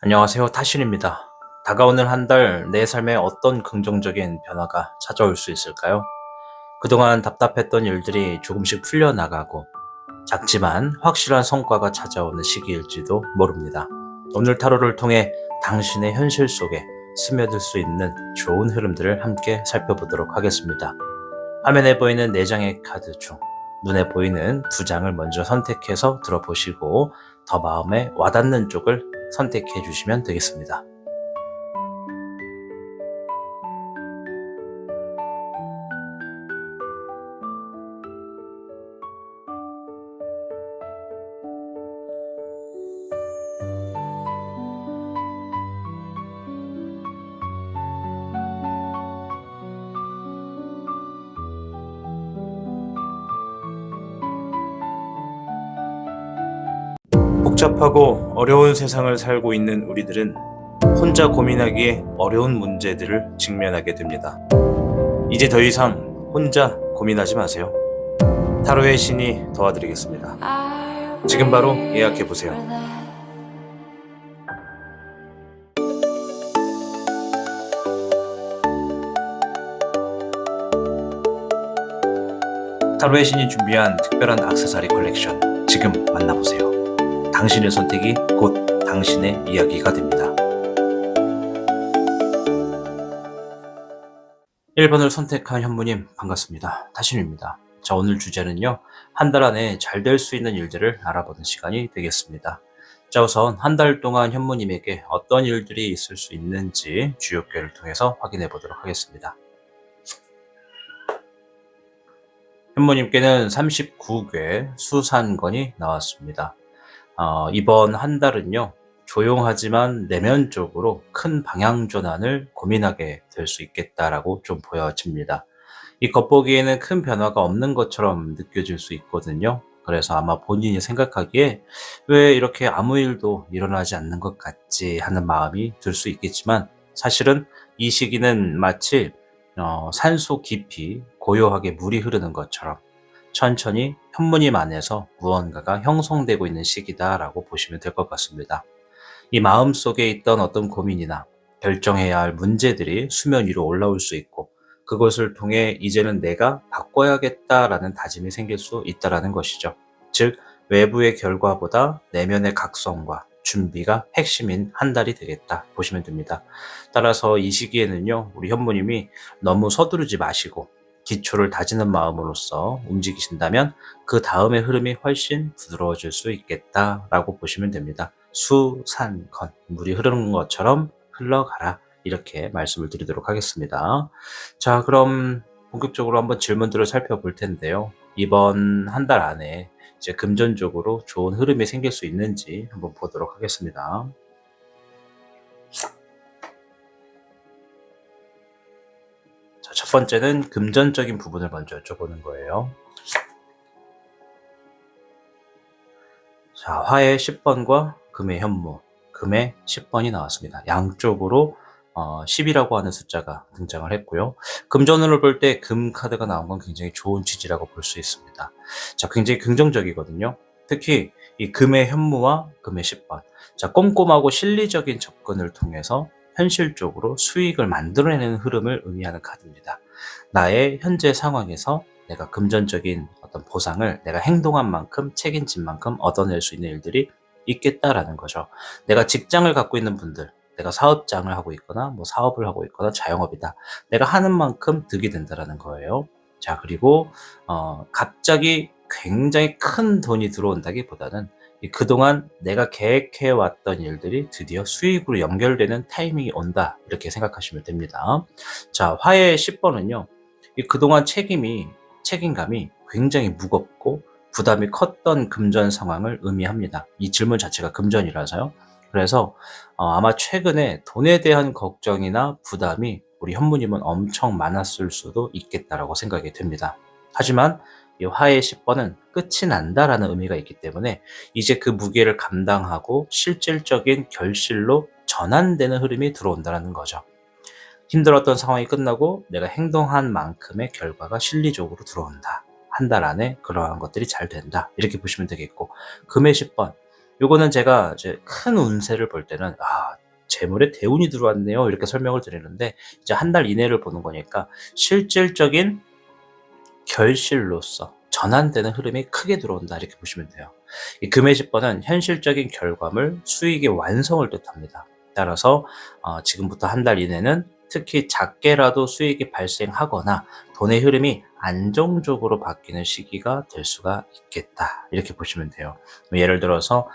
안녕하세요. 타신입니다. 다가오는 한 달 내 삶에 어떤 긍정적인 변화가 찾아올 수 있을까요? 그동안 답답했던 일들이 조금씩 풀려나가고 작지만 확실한 성과가 찾아오는 시기일지도 모릅니다. 오늘 타로를 통해 당신의 현실 속에 스며들 수 있는 좋은 흐름들을 함께 살펴보도록 하겠습니다. 화면에 보이는 4장의 카드 중 눈에 보이는 2장을 먼저 선택해서 들어보시고 더 마음에 와닿는 쪽을 선택해 주시면 되겠습니다. 복잡하고 어려운 세상을 살고 있는 우리들은 혼자 고민하기에 어려운 문제들을 직면하게 됩니다. 이제 더 이상 혼자 고민하지 마세요. 타로의 신이 도와드리겠습니다. 지금 바로 예약해 보세요. 타로의 신이 준비한 특별한 액세서리 컬렉션 지금 만나보세요. 당신의 선택이 곧 당신의 이야기가 됩니다. 1번을 선택한 현무님 반갑습니다. 타신입니다. 자, 오늘 주제는요, 한 달 안에 잘 될 수 있는 일들을 알아보는 시간이 되겠습니다. 자, 우선 한 달 동안 현무님에게 어떤 일들이 있을 수 있는지 주요궤를 통해서 확인해 보도록 하겠습니다. 현무님께는 39궤 수산건이 나왔습니다. 이번 한 달은요, 조용하지만 내면적으로 큰 방향 전환을 고민하게 될 수 있겠다라고 좀 보여집니다. 이 겉보기에는 큰 변화가 없는 것처럼 느껴질 수 있거든요. 그래서 아마 본인이 생각하기에 왜 이렇게 아무 일도 일어나지 않는 것 같지 하는 마음이 들 수 있겠지만, 사실은 이 시기는 마치 산속 깊이 고요하게 물이 흐르는 것처럼 천천히 현무님 안에서 무언가가 형성되고 있는 시기다라고 보시면 될 것 같습니다. 이 마음속에 있던 어떤 고민이나 결정해야 할 문제들이 수면 위로 올라올 수 있고, 그것을 통해 이제는 내가 바꿔야겠다라는 다짐이 생길 수 있다라는 것이죠. 즉, 외부의 결과보다 내면의 각성과 준비가 핵심인 한 달이 되겠다 보시면 됩니다. 따라서 이 시기에는요, 우리 현무님이 너무 서두르지 마시고 기초를 다지는 마음으로써 움직이신다면 그 다음의 흐름이 훨씬 부드러워질 수 있겠다라고 보시면 됩니다. 수산건, 물이 흐르는 것처럼 흘러가라, 이렇게 말씀을 드리도록 하겠습니다. 자, 그럼 본격적으로 한번 질문들을 살펴볼 텐데요. 이번 한 달 안에 이제 금전적으로 좋은 흐름이 생길 수 있는지 한번 보도록 하겠습니다. 자, 첫 번째는 금전적인 부분을 먼저 여쭤보는 거예요. 자, 화의 10번과 금의 현무, 금의 10번이 나왔습니다. 양쪽으로 10이라고 하는 숫자가 등장을 했고요. 금전운을 볼 때 금 카드가 나온 건 굉장히 좋은 취지라고 볼 수 있습니다. 자, 굉장히 긍정적이거든요. 특히 이 금의 현무와 금의 10번. 자, 꼼꼼하고 실리적인 접근을 통해서 현실적으로 수익을 만들어내는 흐름을 의미하는 카드입니다. 나의 현재 상황에서 내가 금전적인 어떤 보상을 내가 행동한 만큼, 책임진 만큼 얻어낼 수 있는 일들이 있겠다라는 거죠. 내가 직장을 갖고 있는 분들, 내가 사업장을 하고 있거나 뭐 사업을 하고 있거나 자영업이다, 내가 하는 만큼 득이 된다라는 거예요. 자, 그리고 갑자기 굉장히 큰 돈이 들어온다기보다는 그동안 내가 계획해 왔던 일들이 드디어 수익으로 연결되는 타이밍이 온다, 이렇게 생각하시면 됩니다. 자, 화의 10번은요, 그동안 책임감이 굉장히 무겁고 부담이 컸던 금전 상황을 의미합니다. 이 질문 자체가 금전이라서요. 그래서 아마 최근에 돈에 대한 걱정이나 부담이 우리 현무님은 엄청 많았을 수도 있겠다라고 생각이 됩니다. 하지만 이 화의 10번은 끝이 난다라는 의미가 있기 때문에 이제 그 무게를 감당하고 실질적인 결실로 전환되는 흐름이 들어온다는 거죠. 힘들었던 상황이 끝나고 내가 행동한 만큼의 결과가 실리적으로 들어온다. 한 달 안에 그러한 것들이 잘 된다, 이렇게 보시면 되겠고, 금의 10번. 요거는 제가 이제 큰 운세를 볼 때는 재물에 대운이 들어왔네요. 이렇게 설명을 드리는데 이제 한 달 이내를 보는 거니까 실질적인 결실로서 전환되는 흐름이 크게 들어온다 이렇게 보시면 돼요. 이 금의 10번은 현실적인 결과물, 수익의 완성을 뜻합니다. 따라서 지금부터 한 달 이내는 특히 작게라도 수익이 발생하거나 돈의 흐름이 안정적으로 바뀌는 시기가 될 수가 있겠다 이렇게 보시면 돼요. 예를 들어서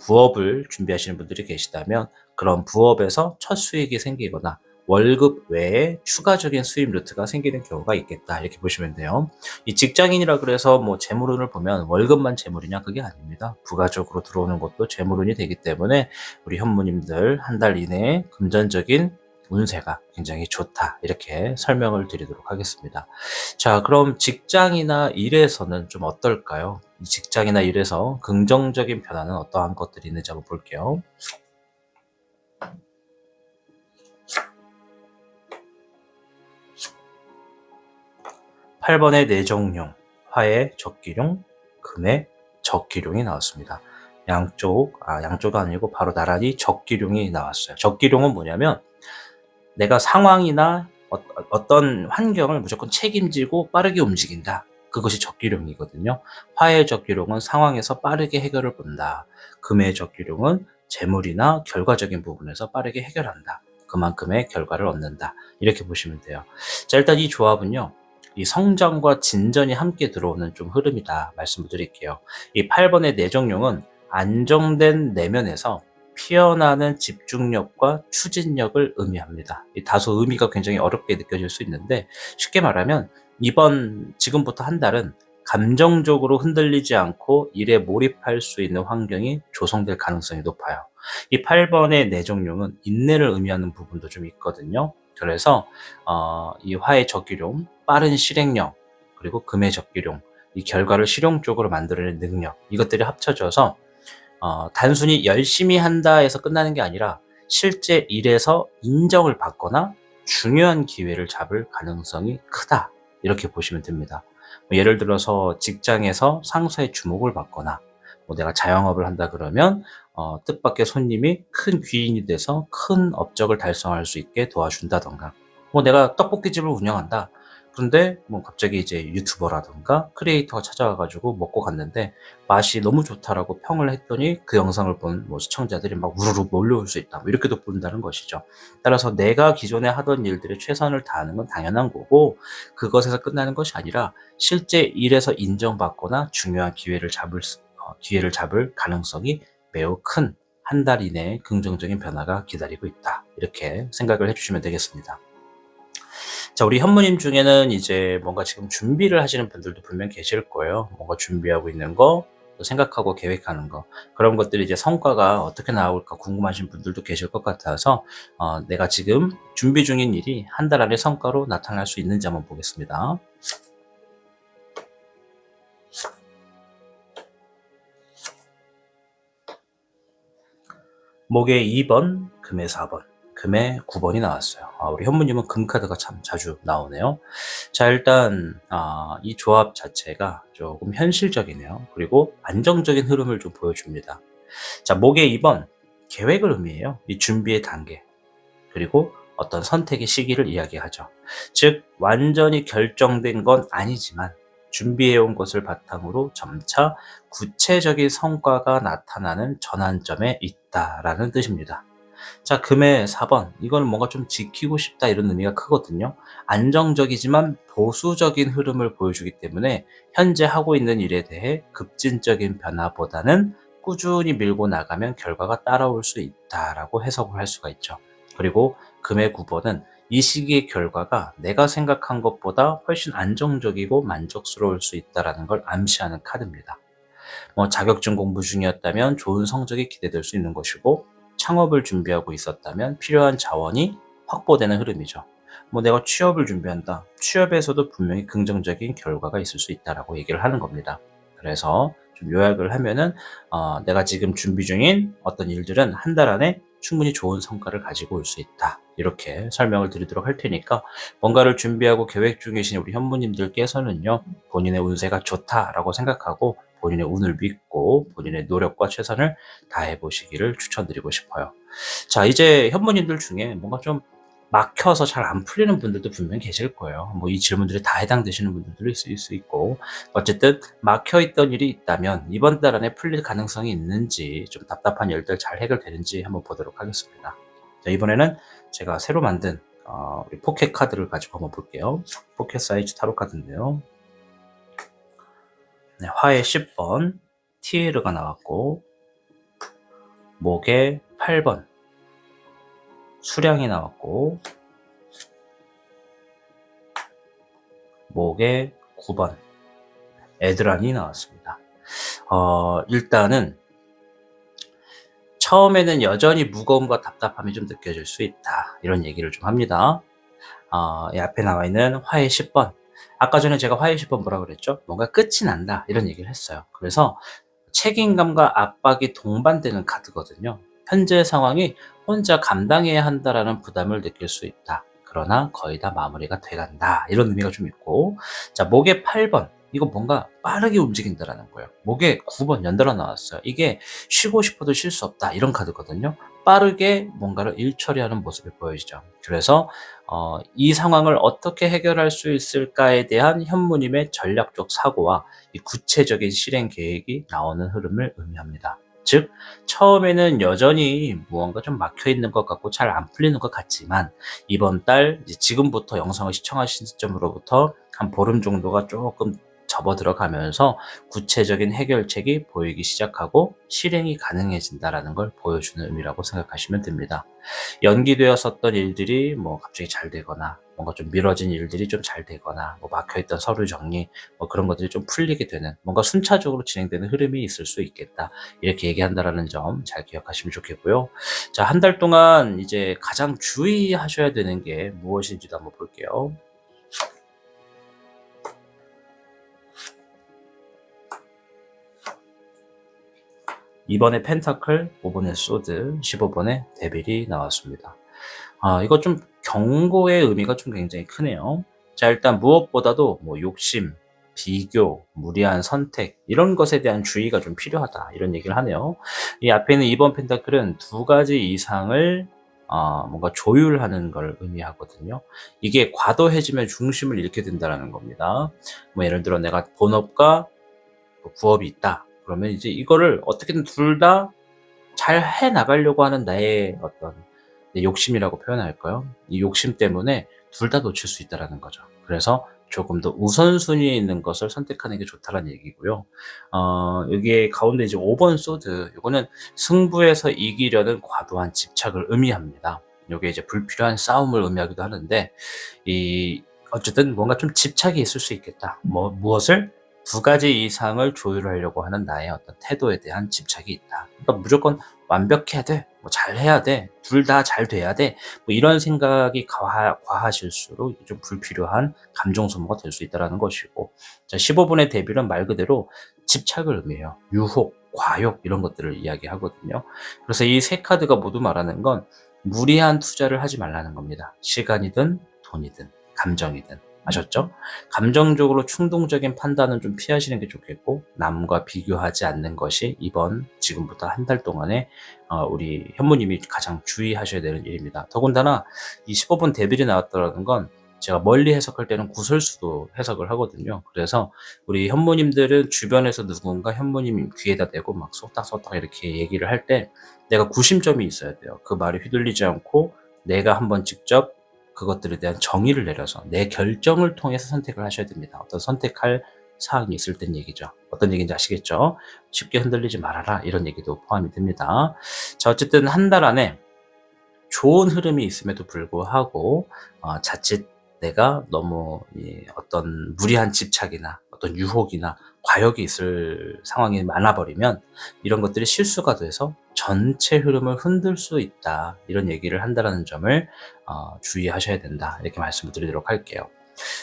부업을 준비하시는 분들이 계시다면 그런 부업에서 첫 수익이 생기거나 월급 외에 추가적인 수입 루트가 생기는 경우가 있겠다 이렇게 보시면 돼요. 이 직장인이라 그래서 재물운을 보면 월급만 재물이냐 그게 아닙니다. 부가적으로 들어오는 것도 재물운이 되기 때문에 우리 현무님들 한 달 이내에 금전적인 운세가 굉장히 좋다 이렇게 설명을 드리도록 하겠습니다. 자, 그럼 직장이나 일에서는 좀 어떨까요? 이 직장이나 일에서 긍정적인 변화는 어떠한 것들이 있는지 한번 볼게요. 8번의 내정용, 화의 적기룡, 금의 적기룡이 나왔습니다. 양쪽도 아니고 바로 나란히 적기룡이 나왔어요. 적기룡은 뭐냐면 내가 상황이나 어떤 환경을 무조건 책임지고 빠르게 움직인다. 그것이 적기룡이거든요. 화의 적기룡은 상황에서 빠르게 해결을 본다. 금의 적기룡은 재물이나 결과적인 부분에서 빠르게 해결한다. 그만큼의 결과를 얻는다. 이렇게 보시면 돼요. 자, 일단 이 조합은요. 이 성장과 진전이 함께 들어오는 좀 흐름이다 말씀을 드릴게요. 이 8번의 내정용은 안정된 내면에서 피어나는 집중력과 추진력을 의미합니다. 다소 의미가 굉장히 어렵게 느껴질 수 있는데 쉽게 말하면 지금부터 한 달은 감정적으로 흔들리지 않고 일에 몰입할 수 있는 환경이 조성될 가능성이 높아요. 이 8번의 내정용은 인내를 의미하는 부분도 좀 있거든요. 그래서 이 화의 적기룡, 빠른 실행력, 그리고 금의 적기룡, 이 결과를 실용적으로 만들어내는 능력, 이것들이 합쳐져서 단순히 열심히 한다 해서 끝나는 게 아니라 실제 일에서 인정을 받거나 중요한 기회를 잡을 가능성이 크다. 이렇게 보시면 됩니다. 예를 들어서 직장에서 상사의 주목을 받거나 내가 자영업을 한다 그러면 뜻밖의 손님이 큰 귀인이 돼서 큰 업적을 달성할 수 있게 도와준다던가 내가 떡볶이집을 운영한다. 그런데 갑자기 이제 유튜버라든가 크리에이터가 찾아와가지고 먹고 갔는데 맛이 너무 좋다라고 평을 했더니 그 영상을 본 시청자들이 막 우르르 몰려올 수 있다. 이렇게도 본다는 것이죠. 따라서 내가 기존에 하던 일들에 최선을 다하는 건 당연한 거고 그것에서 끝나는 것이 아니라 실제 일에서 인정받거나 중요한 기회를 잡을 가능성이 매우 큰 한 달 이내에 긍정적인 변화가 기다리고 있다. 이렇게 생각을 해주시면 되겠습니다. 자, 우리 현무님 중에는 이제 뭔가 지금 준비를 하시는 분들도 분명 계실 거예요. 뭔가 준비하고 있는 거, 또 생각하고 계획하는 거. 그런 것들이 이제 성과가 어떻게 나올까 궁금하신 분들도 계실 것 같아서, 내가 지금 준비 중인 일이 한 달 안에 성과로 나타날 수 있는지 한번 보겠습니다. 목의 2번, 금의 4번, 금의 9번이 나왔어요. 우리 현무님은 금카드가 참 자주 나오네요. 자, 일단 이 조합 자체가 조금 현실적이네요. 그리고 안정적인 흐름을 좀 보여줍니다. 자, 목의 2번, 계획을 의미해요. 이 준비의 단계, 그리고 어떤 선택의 시기를 이야기하죠. 즉 완전히 결정된 건 아니지만 준비해온 것을 바탕으로 점차 구체적인 성과가 나타나는 전환점에 있다라는 뜻입니다. 자, 금의 4번. 이거는 뭔가 좀 지키고 싶다 이런 의미가 크거든요. 안정적이지만 보수적인 흐름을 보여주기 때문에 현재 하고 있는 일에 대해 급진적인 변화보다는 꾸준히 밀고 나가면 결과가 따라올 수 있다라고 해석을 할 수가 있죠. 그리고 금의 9번은 이 시기의 결과가 내가 생각한 것보다 훨씬 안정적이고 만족스러울 수 있다는 걸 암시하는 카드입니다. 자격증 공부 중이었다면 좋은 성적이 기대될 수 있는 것이고 창업을 준비하고 있었다면 필요한 자원이 확보되는 흐름이죠. 내가 취업을 준비한다. 취업에서도 분명히 긍정적인 결과가 있을 수 있다라고 얘기를 하는 겁니다. 그래서 좀 요약을 하면은 내가 지금 준비 중인 어떤 일들은 한 달 안에 충분히 좋은 성과를 가지고 올 수 있다. 이렇게 설명을 드리도록 할 테니까 뭔가를 준비하고 계획 중이신 우리 현무님들께서는요. 본인의 운세가 좋다라고 생각하고 본인의 운을 믿고 본인의 노력과 최선을 다해 보시기를 추천드리고 싶어요. 자, 이제 현모님들 중에 뭔가 좀 막혀서 잘 안 풀리는 분들도 분명히 계실 거예요. 뭐 이 질문들이 다 해당되시는 분들도 있을 수 있고, 어쨌든 막혀 있던 일이 있다면 이번 달 안에 풀릴 가능성이 있는지, 좀 답답한 일들 잘 해결되는지 한번 보도록 하겠습니다. 자, 이번에는 제가 새로 만든 우리 포켓 카드를 가지고 한번 볼게요. 포켓 사이즈 타로 카드인데요. 네, 화의 10번 티에르가 나왔고, 목에 8번 수량이 나왔고, 목에 9번 에드란이 나왔습니다. 일단은 처음에는 여전히 무거움과 답답함이 좀 느껴질 수 있다, 이런 얘기를 좀 합니다. 이 앞에 나와 있는 화의 10번, 아까 전에 제가 화의 10번 뭐라 그랬죠? 뭔가 끝이 난다, 이런 얘기를 했어요. 그래서 책임감과 압박이 동반되는 카드거든요. 현재 상황이 혼자 감당해야 한다라는 부담을 느낄 수 있다. 그러나 거의 다 마무리가 돼간다, 이런 의미가 좀 있고, 자, 목에 8번, 이거 뭔가 빠르게 움직인다라는 거예요. 목에 9번 연달아 나왔어요. 이게 쉬고 싶어도 쉴 수 없다, 이런 카드거든요. 빠르게 뭔가를 일처리하는 모습을 보여주죠. 그래서 이 상황을 어떻게 해결할 수 있을까에 대한 현무님의 전략적 사고와 이 구체적인 실행 계획이 나오는 흐름을 의미합니다. 즉, 처음에는 여전히 무언가 좀 막혀 있는 것 같고 잘 안 풀리는 것 같지만, 이번 달 지금부터 영상을 시청하신 시점으로부터 한 보름 정도가 조금 접어들어가면서 구체적인 해결책이 보이기 시작하고 실행이 가능해진다라는 걸 보여주는 의미라고 생각하시면 됩니다. 연기되었었던 일들이 뭐 갑자기 잘 되거나, 뭔가 좀 미뤄진 일들이 좀 잘 되거나, 뭐 막혀있던 서류 정리, 뭐 그런 것들이 좀 풀리게 되는, 뭔가 순차적으로 진행되는 흐름이 있을 수 있겠다, 이렇게 얘기한다라는 점 잘 기억하시면 좋겠고요. 자, 한 달 동안 이제 가장 주의하셔야 되는 게 무엇인지도 한번 볼게요. 이번에 펜타클, 5번에 소드, 15번에 데빌이 나왔습니다. 이거 좀 경고의 의미가 좀 굉장히 크네요. 자, 일단 무엇보다도 뭐 욕심, 비교, 무리한 선택, 이런 것에 대한 주의가 좀 필요하다, 이런 얘기를 하네요. 이 앞에 있는 2번 펜타클은 두 가지 이상을 뭔가 조율하는 걸 의미하거든요. 이게 과도해지면 중심을 잃게 된다는 겁니다. 뭐 예를 들어 내가 본업과 부업이 있다, 그러면 이제 이거를 어떻게든 둘 다 잘 해 나가려고 하는 나의 어떤 욕심이라고 표현할까요? 이 욕심 때문에 둘 다 놓칠 수 있다라는 거죠. 그래서 조금 더 우선순위에 있는 것을 선택하는 게 좋다라는 얘기고요. 여기에 가운데 이제 5번 소드, 이거는 승부에서 이기려는 과도한 집착을 의미합니다. 요게 이제 불필요한 싸움을 의미하기도 하는데, 어쨌든 뭔가 좀 집착이 있을 수 있겠다. 무엇을? 두 가지 이상을 조율하려고 하는 나의 어떤 태도에 대한 집착이 있다. 그러니까 무조건 완벽해야 돼, 뭐 잘해야 돼, 둘 다 잘 돼야 돼, 뭐 이런 생각이 과하실수록 좀 불필요한 감정 소모가 될 수 있다는 것이고, 자, 15분의 대비는 말 그대로 집착을 의미해요. 유혹, 과욕, 이런 것들을 이야기하거든요. 그래서 이 세 카드가 모두 말하는 건 무리한 투자를 하지 말라는 겁니다. 시간이든 돈이든 감정이든. 아셨죠? 감정적으로 충동적인 판단은 좀 피하시는 게 좋겠고, 남과 비교하지 않는 것이 지금부터 한 달 동안에 우리 현무님이 가장 주의하셔야 되는 일입니다. 더군다나 이 15분 데빌이 나왔다는 건 제가 멀리 해석할 때는 구설수도 해석을 하거든요. 그래서 우리 현무님들은 주변에서 누군가 현무님 귀에다 대고 막 쏙닥쏙닥 이렇게 얘기를 할 때 내가 구심점이 있어야 돼요. 그 말이 휘둘리지 않고 내가 한번 직접 그것들에 대한 정의를 내려서 내 결정을 통해서 선택을 하셔야 됩니다. 어떤 선택할 사항이 있을 땐 얘기죠. 어떤 얘기인지 아시겠죠? 쉽게 흔들리지 말아라, 이런 얘기도 포함이 됩니다. 자, 어쨌든 한 달 안에 좋은 흐름이 있음에도 불구하고 자칫 내가 너무 어떤 무리한 집착이나 어떤 유혹이나 과욕이 있을 상황이 많아버리면 이런 것들이 실수가 돼서 전체 흐름을 흔들 수 있다, 이런 얘기를 한다는 점을 주의하셔야 된다, 이렇게 말씀을 드리도록 할게요.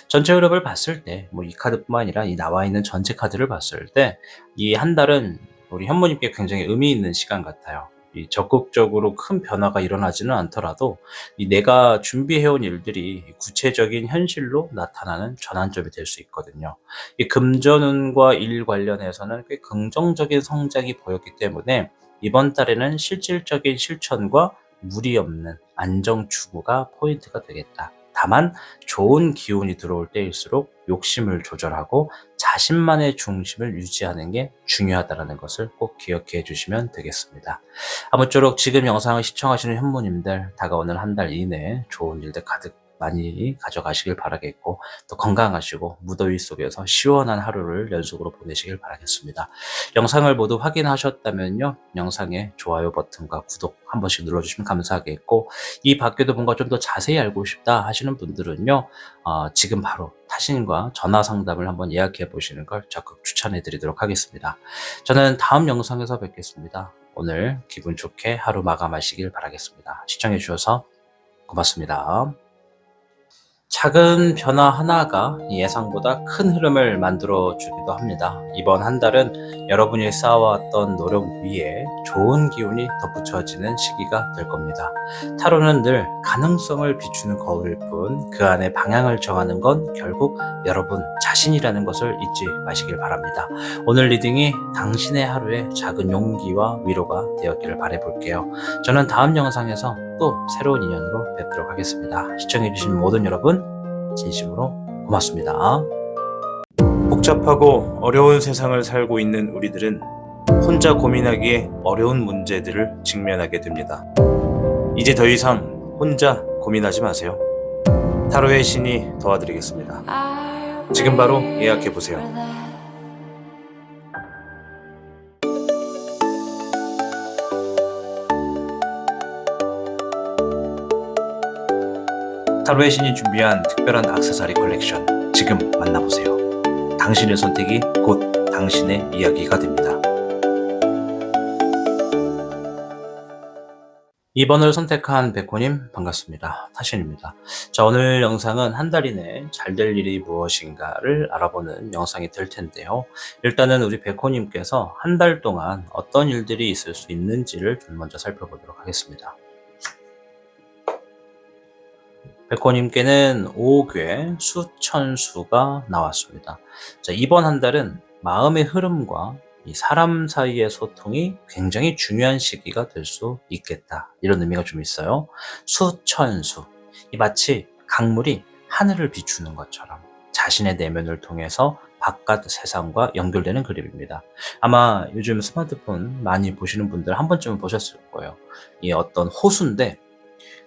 전체 흐름을 봤을 때 뭐 이 카드뿐만 아니라 이 나와 있는 전체 카드를 봤을 때 이 한 달은 우리 현모님께 굉장히 의미 있는 시간 같아요. 이 적극적으로 큰 변화가 일어나지는 않더라도 이 내가 준비해온 일들이 구체적인 현실로 나타나는 전환점이 될 수 있거든요. 이 금전운과 일 관련해서는 꽤 긍정적인 성장이 보였기 때문에 이번 달에는 실질적인 실천과 무리 없는 안정 추구가 포인트가 되겠다. 다만 좋은 기운이 들어올 때일수록 욕심을 조절하고 자신만의 중심을 유지하는 게 중요하다는 것을 꼭 기억해 주시면 되겠습니다. 아무쪼록 지금 영상을 시청하시는 현무님들 다가오는 한 달 이내에 좋은 일들 가득 많이 가져가시길 바라겠고, 또 건강하시고 무더위 속에서 시원한 하루를 연속으로 보내시길 바라겠습니다. 영상을 모두 확인하셨다면요, 영상에 좋아요 버튼과 구독 한 번씩 눌러주시면 감사하겠고, 이 밖에도 뭔가 좀 더 자세히 알고 싶다 하시는 분들은요, 지금 바로 타신과 전화 상담을 한번 예약해 보시는 걸 적극 추천해 드리도록 하겠습니다. 저는 다음 영상에서 뵙겠습니다. 오늘 기분 좋게 하루 마감하시길 바라겠습니다. 시청해 주셔서 고맙습니다. 작은 변화 하나가 예상보다 큰 흐름을 만들어 주기도 합니다. 이번 한 달은 여러분이 쌓아왔던 노력 위에 좋은 기운이 덧붙여지는 시기가 될 겁니다. 타로는 늘 가능성을 비추는 거울일 뿐 그 안에 방향을 정하는 건 결국 여러분 자신이라는 것을 잊지 마시길 바랍니다. 오늘 리딩이 당신의 하루에 작은 용기와 위로가 되었기를 바라볼게요. 저는 다음 영상에서 또 새로운 인연으로 뵙도록 하겠습니다. 시청해주신 모든 여러분 진심으로 고맙습니다. 복잡하고 어려운 세상을 살고 있는 우리들은 혼자 고민하기에 어려운 문제들을 직면하게 됩니다. 이제 더 이상 혼자 고민하지 마세요. 타로의 신이 도와드리겠습니다. 지금 바로 예약해보세요. 타로의 신이 준비한 특별한 액세서리 컬렉션 지금 만나보세요. 당신의 선택이 곧 당신의 이야기가 됩니다. 2번을 선택한 백호님 반갑습니다. 타신입니다. 자, 오늘 영상은 한 달 이내 잘 될 일이 무엇인가를 알아보는 영상이 될 텐데요. 일단은 우리 백호님께서 한 달 동안 어떤 일들이 있을 수 있는지를 좀 먼저 살펴보도록 하겠습니다. 백호님께는 5궤 수천수가 나왔습니다. 자, 이번 한 달은 마음의 흐름과 이 사람 사이의 소통이 굉장히 중요한 시기가 될 수 있겠다. 이런 의미가 좀 있어요. 수천수. 이 마치 강물이 하늘을 비추는 것처럼 자신의 내면을 통해서 바깥 세상과 연결되는 그림입니다. 아마 요즘 스마트폰 많이 보시는 분들 한 번쯤은 보셨을 거예요. 이 어떤 호수인데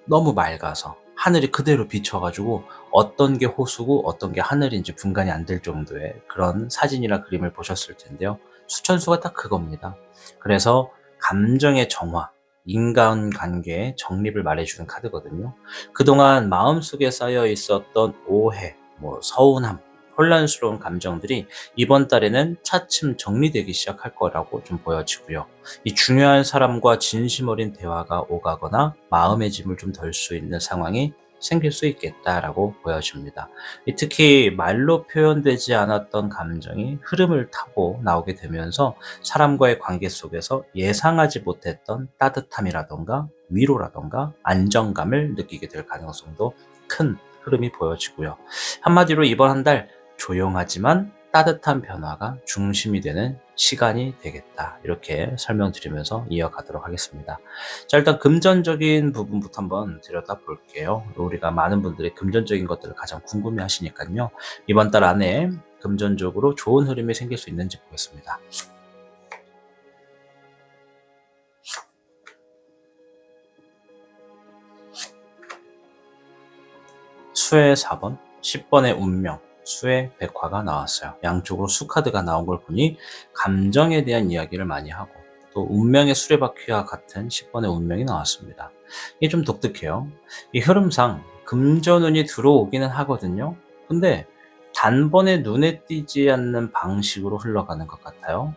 너무 맑아서 하늘이 그대로 비춰가지고 어떤 게 호수고 어떤 게 하늘인지 분간이 안 될 정도의 그런 사진이나 그림을 보셨을 텐데요. 수천수가 딱 그겁니다. 그래서 감정의 정화, 인간관계의 정립을 말해주는 카드거든요. 그동안 마음속에 쌓여 있었던 오해, 서운함, 혼란스러운 감정들이 이번 달에는 차츰 정리되기 시작할 거라고 좀 보여지고요. 이 중요한 사람과 진심 어린 대화가 오가거나 마음의 짐을 좀 덜 수 있는 상황이 생길 수 있겠다라고 보여집니다. 특히 말로 표현되지 않았던 감정이 흐름을 타고 나오게 되면서 사람과의 관계 속에서 예상하지 못했던 따뜻함이라던가 위로라던가 안정감을 느끼게 될 가능성도 큰 흐름이 보여지고요. 한마디로 이번 한 달 조용하지만 따뜻한 변화가 중심이 되는 시간이 되겠다. 이렇게 설명드리면서 이어가도록 하겠습니다. 자, 일단 금전적인 부분부터 한번 들여다 볼게요. 우리가 많은 분들이 금전적인 것들을 가장 궁금해 하시니까요. 이번 달 안에 금전적으로 좋은 흐름이 생길 수 있는지 보겠습니다. 수의 4번, 10번의 운명, 수의 백화가 나왔어요. 양쪽으로 수 카드가 나온 걸 보니 감정에 대한 이야기를 많이 하고 또 운명의 수레바퀴와 같은 10번의 운명이 나왔습니다. 이게 좀 독특해요. 이 흐름상 금전운이 들어오기는 하거든요. 근데 단번에 눈에 띄지 않는 방식으로 흘러가는 것 같아요.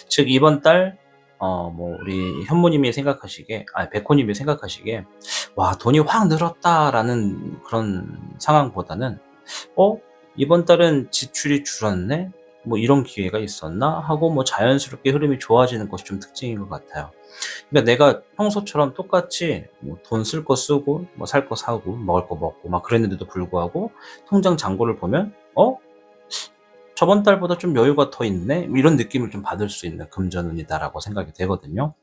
즉 이번 달 우리 현모님이 생각하시기에, 백호님이 생각하시기에, 와, 돈이 확 늘었다라는 그런 상황보다는, 이번 달은 지출이 줄었네? 뭐 이런 기회가 있었나?' 하고 뭐 자연스럽게 흐름이 좋아지는 것이 좀 특징인 것 같아요. 그러니까 내가 평소처럼 똑같이 뭐 돈 쓸 거 쓰고 뭐 살 거 사고 먹을 거 먹고 막 그랬는데도 불구하고 통장 잔고를 보면 '어 저번 달보다 좀 여유가 더 있네?' 뭐 이런 느낌을 좀 받을 수 있는 금전운이다라고 생각이 되거든요.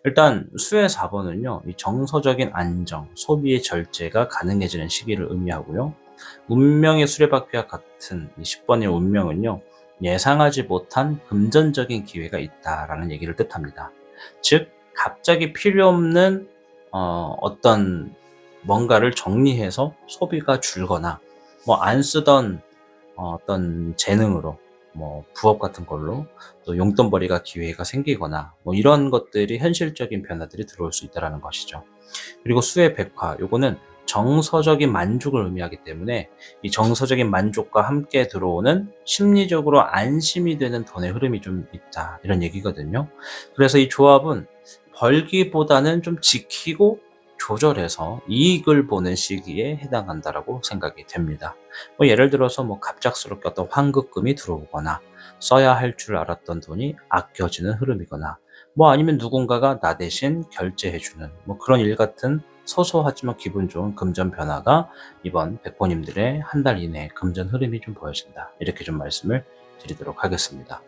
일단 수의 4 번은요. 이 정서적인 안정, 소비의 절제가 가능해지는 시기를 의미하고요. 운명의 수레바퀴와 같은 이 10 번의 운명은요. 예상하지 못한 금전적인 기회가 있다라는 얘기를 뜻합니다. 즉 갑자기 필요 없는 어떤 뭔가를 정리해서 소비가 줄거나 뭐 안 쓰던 어떤 재능으로 뭐 부업 같은 걸로 또 용돈벌이가 기회가 생기거나 뭐 이런 것들이 현실적인 변화들이 들어올 수 있다라는 것이죠. 그리고 수의 백화 요거는 정서적인 만족을 의미하기 때문에 이 정서적인 만족과 함께 들어오는 심리적으로 안심이 되는 돈의 흐름이 좀 있다 이런 얘기거든요. 그래서 이 조합은 벌기보다는 좀 지키고 조절해서 이익을 보는 시기에 해당한다라고 생각이 됩니다. 뭐 예를 들어서 뭐 갑작스럽게 어떤 환급금이 들어오거나 써야 할 줄 알았던 돈이 아껴지는 흐름이거나 뭐 아니면 누군가가 나 대신 결제해 주는 뭐 그런 일 같은 소소하지만 기분 좋은 금전 변화가 이번 백호님들의 한 달 이내 금전 흐름이 좀 보여진다. 이렇게 좀 말씀을 드리도록 하겠습니다.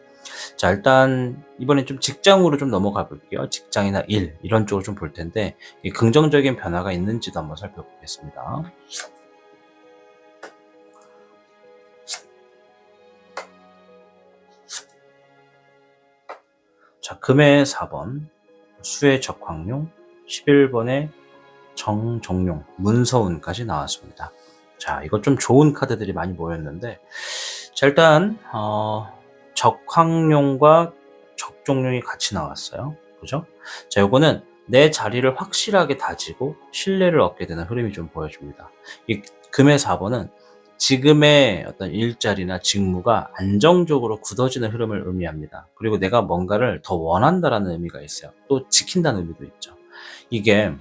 자, 일단 이번엔 좀 직장으로 좀 넘어가 볼게요. 직장이나 일 이런 쪽으로 좀 볼 텐데 이 긍정적인 변화가 있는지도 한번 살펴보겠습니다. 자, 금의 4번, 수의 적황용, 11번의 정종용, 문서운까지 나왔습니다. 자, 이거 좀 좋은 카드들이 많이 모였는데, 자, 일단, 적황용과 적종용이 같이 나왔어요. 그죠? 자, 요거는 내 자리를 확실하게 다지고 신뢰를 얻게 되는 흐름이 좀 보여줍니다. 이 금의 4번은 지금의 어떤 일자리나 직무가 안정적으로 굳어지는 흐름을 의미합니다. 그리고 내가 뭔가를 더 원한다라는 의미가 있어요. 또 지킨다는 의미도 있죠. 이게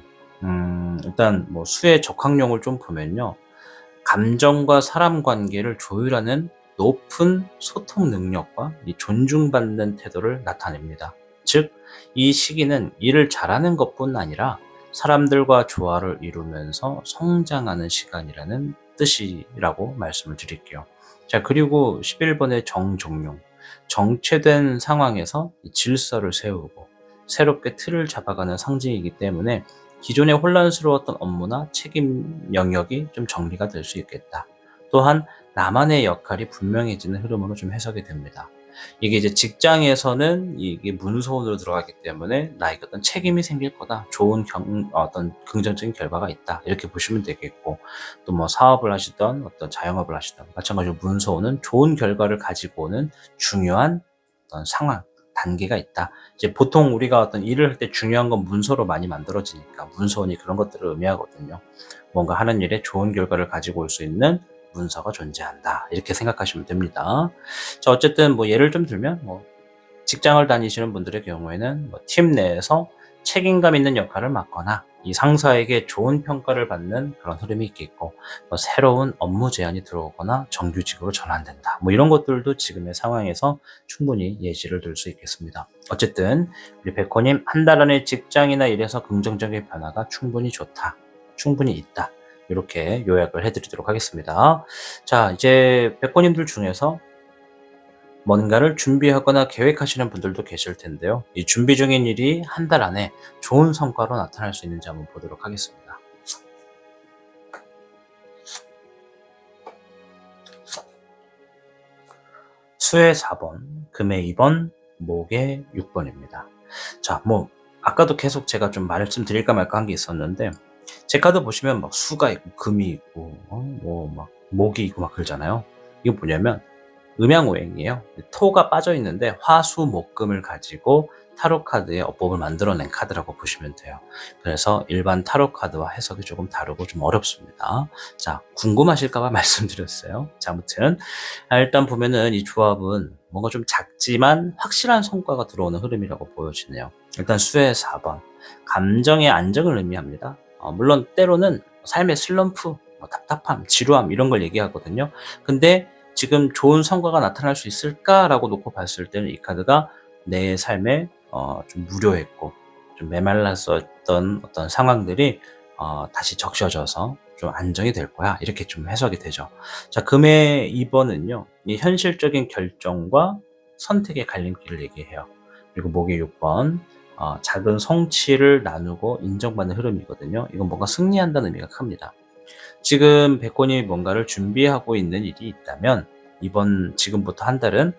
일단 뭐 수의 적합령을 좀 보면요. 감정과 사람 관계를 조율하는 높은 소통 능력과 이 존중받는 태도를 나타냅니다. 즉, 이 시기는 일을 잘하는 것뿐 아니라 사람들과 조화를 이루면서 성장하는 시간이라는 뜻이라고 말씀을 드릴게요. 자, 그리고 11번의 정종용. 정체된 상황에서 이 질서를 세우고 새롭게 틀을 잡아가는 상징이기 때문에 기존의 혼란스러웠던 업무나 책임 영역이 좀 정리가 될 수 있겠다. 또한 나만의 역할이 분명해지는 흐름으로 좀 해석이 됩니다. 이게 이제 직장에서는 이게 문서원으로 들어가기 때문에 나에게 어떤 책임이 생길 거다. 좋은 어떤 긍정적인 결과가 있다. 이렇게 보시면 되겠고, 또 뭐 사업을 하시던 어떤 자영업을 하시던 마찬가지로 문서원은 좋은 결과를 가지고 오는 중요한 어떤 상황, 단계가 있다. 이제 보통 우리가 어떤 일을 할 때 중요한 건 문서로 많이 만들어지니까 문서원이 그런 것들을 의미하거든요. 뭔가 하는 일에 좋은 결과를 가지고 올 수 있는 문서가 존재한다. 이렇게 생각하시면 됩니다. 자, 어쨌든 뭐 예를 좀 들면 뭐 직장을 다니시는 분들의 경우에는 뭐 팀 내에서 책임감 있는 역할을 맡거나 이 상사에게 좋은 평가를 받는 그런 흐름이 있겠고, 뭐 새로운 업무 제안이 들어오거나 정규직으로 전환된다. 뭐 이런 것들도 지금의 상황에서 충분히 예시를 들 수 있겠습니다. 어쨌든 우리 백호님 한 달 안에 직장이나 일에서 긍정적인 변화가 충분히 좋다. 충분히 있다. 이렇게 요약을 해드리도록 하겠습니다. 자, 이제 백호님들 중에서 뭔가를 준비하거나 계획하시는 분들도 계실 텐데요. 이 준비 중인 일이 한 달 안에 좋은 성과로 나타날 수 있는지 한번 보도록 하겠습니다. 수의 4번, 금의 2번, 목의 6번입니다. 자, 뭐 아까도 계속 제가 좀 말씀드릴까 말까 한 게 있었는데, 제 카드 보시면 막 수가 있고 금이 있고 뭐 막 목이 있고 막 그러잖아요. 이게 뭐냐면 음양오행이에요. 토가 빠져 있는데 화수목금을 가지고 타로 카드의 어법을 만들어낸 카드라고 보시면 돼요. 그래서 일반 타로 카드와 해석이 조금 다르고 좀 어렵습니다. 자, 궁금하실까 봐 말씀드렸어요. 자, 아무튼 일단 보면은 이 조합은 뭔가 좀 작지만 확실한 성과가 들어오는 흐름이라고 보여지네요. 일단 수의 4번, 감정의 안정을 의미합니다. 물론 때로는 삶의 슬럼프, 뭐 답답함, 지루함 이런 걸 얘기하거든요. 근데 지금 좋은 성과가 나타날 수 있을까라고 놓고 봤을 때는 이 카드가 내 삶에 좀 무료했고 좀 메말랐었던 어떤 상황들이 다시 적셔져서 좀 안정이 될 거야. 이렇게 좀 해석이 되죠. 자, 금의 2번은요. 이 현실적인 결정과 선택의 갈림길을 얘기해요. 그리고 목의 6번, 작은 성취를 나누고 인정받는 흐름이거든요. 이건 뭔가 승리한다는 의미가 큽니다. 지금 백호님이 뭔가를 준비하고 있는 일이 있다면 이번 지금부터 한 달은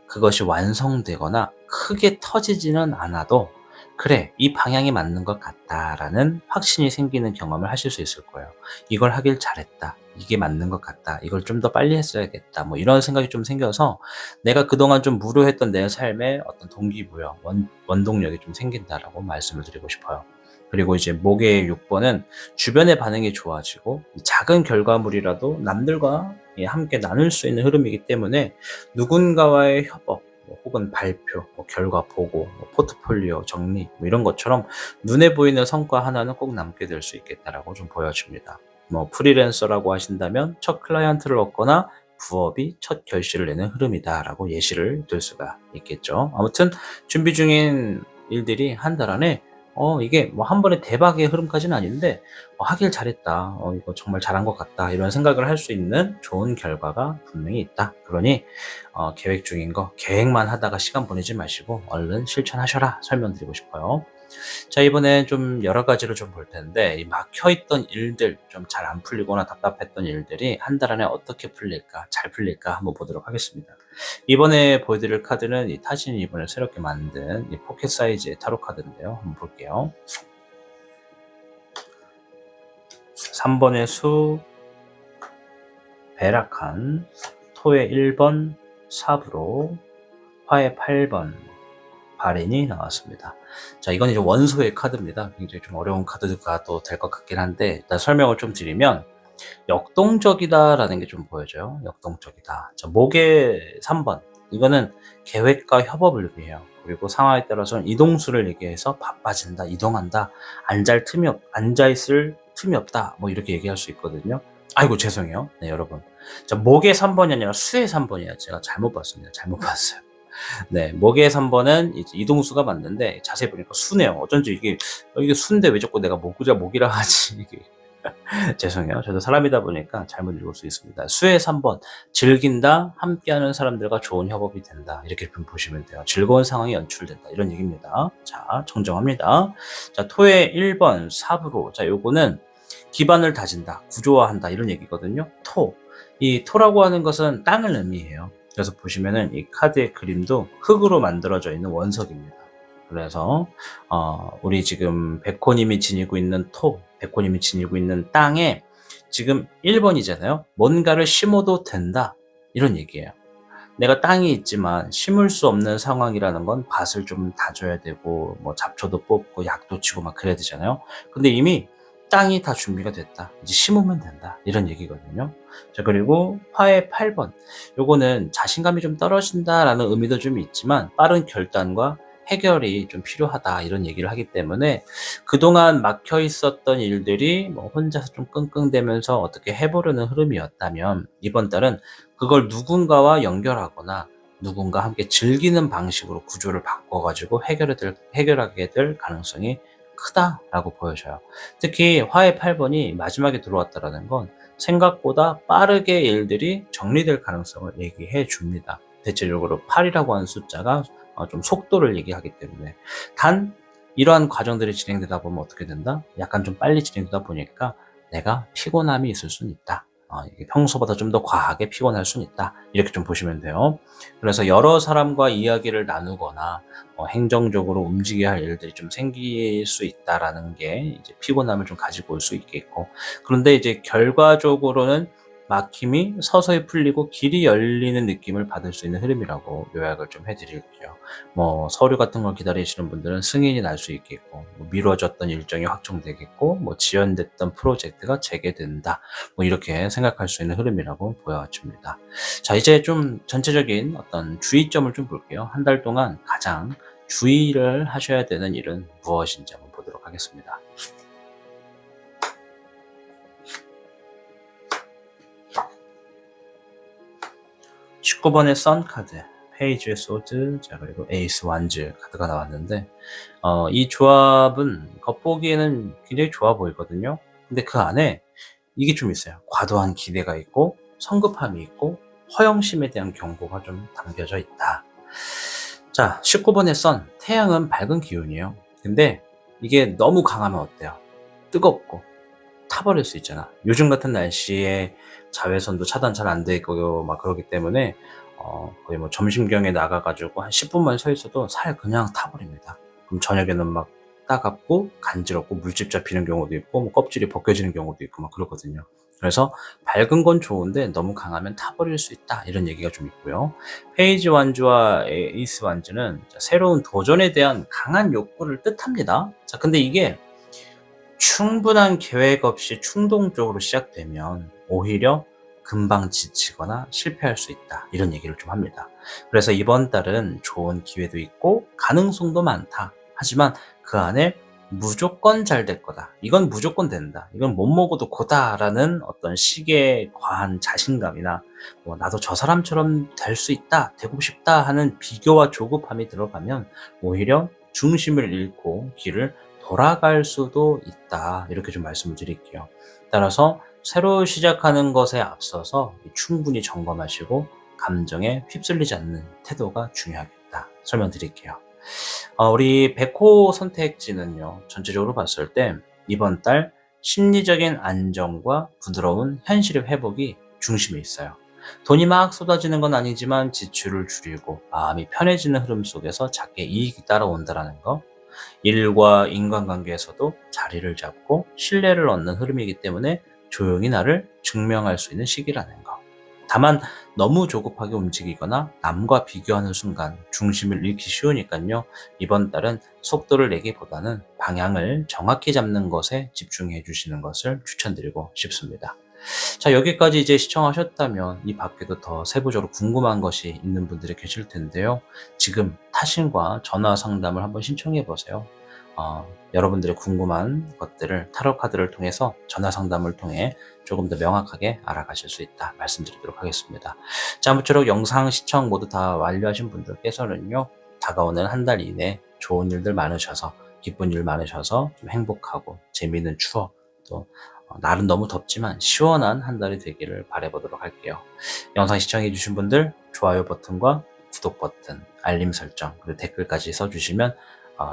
그것이 완성되거나 크게 터지지는 않아도 그래, 이 방향이 맞는 것 같다라는 확신이 생기는 경험을 하실 수 있을 거예요. 이걸 하길 잘했다. 이게 맞는 것 같다. 이걸 좀 더 빨리 했어야겠다. 뭐 이런 생각이 좀 생겨서 내가 그동안 좀 무료했던 내 삶의 어떤 동기부여, 원동력이 좀 생긴다라고 말씀을 드리고 싶어요. 그리고 이제 목의 6번은 주변의 반응이 좋아지고 작은 결과물이라도 남들과 함께 나눌 수 있는 흐름이기 때문에 누군가와의 협업, 혹은 발표, 결과 보고, 포트폴리오 정리 이런 것처럼 눈에 보이는 성과 하나는 꼭 남게 될 수 있겠다라고 좀 보여집니다. 프리랜서라고 하신다면 첫 클라이언트를 얻거나 부업이 첫 결실을 내는 흐름이다라고 예시를 들 수가 있겠죠. 아무튼 준비 중인 일들이 한 달 안에 이게 한 번에 대박의 흐름까지는 아닌데 하길 잘했다. 이거 정말 잘한 것 같다. 이런 생각을 할 수 있는 좋은 결과가 분명히 있다. 그러니 계획 중인 거 계획만 하다가 시간 보내지 마시고 얼른 실천하셔라 설명드리고 싶어요. 자, 이번엔 좀 여러 가지로 좀 볼 텐데 이 막혀있던 일들, 좀 잘 안 풀리거나 답답했던 일들이 한 달 안에 어떻게 풀릴까, 잘 풀릴까 한번 보도록 하겠습니다. 이번에 보여드릴 카드는 이 타신이 이번에 새롭게 만든 이 포켓 사이즈의 타로 카드인데요. 한번 볼게요. 3번의 수, 베라칸, 토의 1번, 삽으로, 화의 8번, 바렌이 나왔습니다. 자, 이건 이제 원소의 카드입니다. 굉장히 좀 어려운 카드가 또 될 것 같긴 한데 일단 설명을 좀 드리면 역동적이다라는 게 좀 보여져요. 역동적이다. 자, 목의 3번. 이거는 계획과 협업을 의미해요. 그리고 상황에 따라서는 이동수를 얘기해서 바빠진다, 이동한다, 앉아있을 틈이 없다, 뭐 이렇게 얘기할 수 있거든요. 아이고, 죄송해요. 네, 여러분. 자, 목의 3번이 아니라 수의 3번이에요. 제가 잘못 봤습니다. 잘못 봤어요. 네, 목의 3번은 이제 이동수가 맞는데 자세히 보니까 수네요. 어쩐지 이게 수인데 왜 자꾸 내가 목이라 하지? 이게 죄송해요. 저도 사람이다 보니까 잘못 읽을 수 있습니다. 수의 3번, 즐긴다, 함께하는 사람들과 좋은 협업이 된다. 이렇게 좀 보시면 돼요. 즐거운 상황이 연출된다. 이런 얘기입니다. 자, 정정합니다. 자, 토의 1번, 삽으로. 자, 요거는 기반을 다진다, 구조화한다. 이런 얘기거든요. 토. 이 토라고 하는 것은 땅을 의미해요. 그래서 보시면은 이 카드의 그림도 흙으로 만들어져 있는 원석입니다. 그래서 우리 지금 백호님이 지니고 있는 백호님이 지니고 있는 땅에 지금 1번이잖아요. 뭔가를 심어도 된다. 이런 얘기예요. 내가 땅이 있지만 심을 수 없는 상황이라는 건 밭을 좀 다져야 되고 잡초도 뽑고 약도 치고 막 그래야 되잖아요. 근데 이미 땅이 다 준비가 됐다. 이제 심으면 된다. 이런 얘기거든요. 자, 그리고 화의 8번. 요거는 자신감이 좀 떨어진다라는 의미도 좀 있지만 빠른 결단과 해결이 좀 필요하다. 이런 얘기를 하기 때문에 그동안 막혀 있었던 일들이 혼자서 좀 끙끙대면서 어떻게 해보려는 흐름이었다면 이번 달은 그걸 누군가와 연결하거나 누군가 함께 즐기는 방식으로 구조를 바꿔가지고 해결하게 될 가능성이 크다라고 보여져요. 특히 화의 8번이 마지막에 들어왔다라는 건 생각보다 빠르게 일들이 정리될 가능성을 얘기해 줍니다. 대체적으로 8이라고 하는 숫자가 좀 속도를 얘기하기 때문에 단 이러한 과정들이 진행되다 보면 어떻게 된다? 약간 좀 빨리 진행되다 보니까 내가 피곤함이 있을 수는 있다. 이게 평소보다 좀 더 과하게 피곤할 수는 있다. 이렇게 좀 보시면 돼요. 그래서 여러 사람과 이야기를 나누거나 행정적으로 움직여야 할 일들이 좀 생길 수 있다라는 게 이제 피곤함을 좀 가지고 올 수 있겠고, 그런데 이제 결과적으로는 막힘이 서서히 풀리고 길이 열리는 느낌을 받을 수 있는 흐름이라고 요약을 좀 해드릴게요. 서류 같은 걸 기다리시는 분들은 승인이 날 수 있겠고, 미뤄졌던 일정이 확정되겠고, 지연됐던 프로젝트가 재개된다. 이렇게 생각할 수 있는 흐름이라고 보여집니다. 자, 이제 좀 전체적인 어떤 주의점을 좀 볼게요. 한 달 동안 가장 주의를 하셔야 되는 일은 무엇인지 한번 보도록 하겠습니다. 19번의 선 카드, 페이지의 소드, 자 그리고 에이스 완즈 카드가 나왔는데 이 조합은 겉보기에는 굉장히 좋아 보이거든요. 근데 그 안에 이게 좀 있어요. 과도한 기대가 있고 성급함이 있고 허영심에 대한 경고가 좀 담겨져 있다. 자, 19번의 선, 태양은 밝은 기운이에요. 근데 이게 너무 강하면 어때요? 뜨겁고 타버릴 수 있잖아. 요즘 같은 날씨에 자외선도 차단 잘 안 되고 막 그러기 때문에 거의 뭐 점심경에 나가가지고 한 10분만 서 있어도 살 그냥 타버립니다. 그럼 저녁에는 막 따갑고 간지럽고 물집 잡히는 경우도 있고 뭐 껍질이 벗겨지는 경우도 있고 막 그러거든요. 그래서 밝은 건 좋은데 너무 강하면 타버릴 수 있다 이런 얘기가 좀 있고요. 페이지 완주와 에이스 완주는 새로운 도전에 대한 강한 욕구를 뜻합니다. 자, 근데 이게 충분한 계획 없이 충동적으로 시작되면 오히려 금방 지치거나 실패할 수 있다. 이런 얘기를 좀 합니다. 그래서 이번 달은 좋은 기회도 있고 가능성도 많다. 하지만 그 안에 무조건 잘 될 거다. 이건 무조건 된다. 이건 못 먹어도 고다라는 어떤 식의 과한 자신감이나 뭐 나도 저 사람처럼 될 수 있다, 되고 싶다 하는 비교와 조급함이 들어가면 오히려 중심을 잃고 길을 돌아갈 수도 있다. 이렇게 좀 말씀을 드릴게요. 따라서 새로 시작하는 것에 앞서서 충분히 점검하시고 감정에 휩쓸리지 않는 태도가 중요하겠다. 설명드릴게요. 우리 백호 선택지는요, 전체적으로 봤을 때 이번 달 심리적인 안정과 부드러운 현실의 회복이 중심에 있어요. 돈이 막 쏟아지는 건 아니지만 지출을 줄이고 마음이 편해지는 흐름 속에서 작게 이익이 따라온다는 거. 일과 인간관계에서도 자리를 잡고 신뢰를 얻는 흐름이기 때문에 조용히 나를 증명할 수 있는 시기라는 거. 다만 너무 조급하게 움직이거나 남과 비교하는 순간 중심을 잃기 쉬우니까요. 이번 달은 속도를 내기보다는 방향을 정확히 잡는 것에 집중해 주시는 것을 추천드리고 싶습니다. 자, 여기까지 이제 시청하셨다면 이 밖에도 더 세부적으로 궁금한 것이 있는 분들이 계실 텐데요. 지금 타신과 전화 상담을 한번 신청해 보세요. 여러분들의 궁금한 것들을 타로 카드를 통해서 전화 상담을 통해 조금 더 명확하게 알아가실 수 있다 말씀드리도록 하겠습니다. 자, 아무쪼록 영상 시청 모두 다 완료하신 분들께서는요, 다가오는 한 달 이내 좋은 일들 많으셔서 기쁜 일 많으셔서 좀 행복하고 재미있는 추억, 또 날은 너무 덥지만 시원한 한 달이 되기를 바라보도록 할게요. 영상 시청해주신 분들 좋아요 버튼과 구독 버튼, 알림 설정, 그리고 댓글까지 써주시면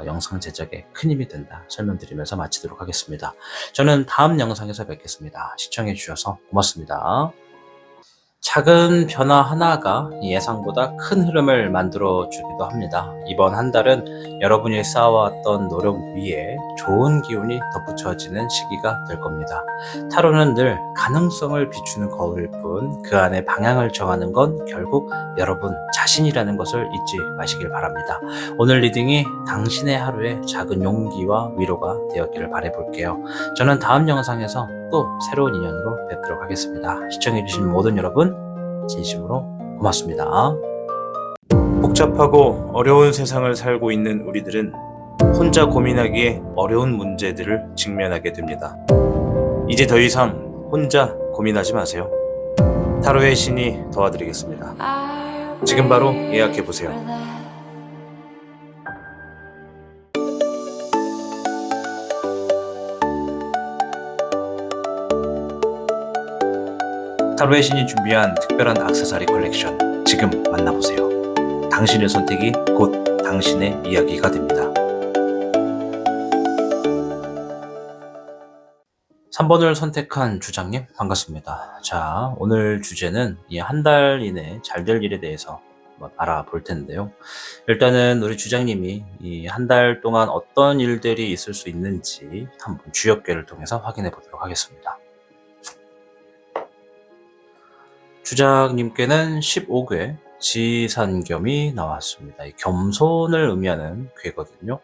영상 제작에 큰 힘이 된다 설명드리면서 마치도록 하겠습니다. 저는 다음 영상에서 뵙겠습니다. 시청해주셔서 고맙습니다. 작은 변화 하나가 예상보다 큰 흐름을 만들어 주기도 합니다. 이번 한 달은 여러분이 쌓아왔던 노력 위에 좋은 기운이 덧붙여지는 시기가 될 겁니다. 타로는 늘 가능성을 비추는 거울일 뿐 그 안에 방향을 정하는 건 결국 여러분 자신이라는 것을 잊지 마시길 바랍니다. 오늘 리딩이 당신의 하루에 작은 용기와 위로가 되었기를 바라볼게요. 저는 다음 영상에서 또 새로운 인연으로 뵙도록 하겠습니다. 시청해주신 모든 여러분 진심으로 고맙습니다. 복잡하고 어려운 세상을 살고 있는 우리들은 혼자 고민하기에 어려운 문제들을 직면하게 됩니다. 이제 더 이상 혼자 고민하지 마세요. 타로의 신이 도와드리겠습니다. 지금 바로 예약해보세요. 타로의 신이 준비한 특별한 액세서리 컬렉션 지금 만나보세요. 당신의 선택이 곧 당신의 이야기가 됩니다. 3번을 선택한 주장님 반갑습니다. 자, 오늘 주제는 이 한 달 이내 잘 될 일에 대해서 한번 알아볼 텐데요. 일단은 우리 주장님이 이 한 달 동안 어떤 일들이 있을 수 있는지 한번 주역궤를 통해서 확인해 보도록 하겠습니다. 주장님께는 15궤 지산겸이 나왔습니다. 이 겸손을 의미하는 궤거든요.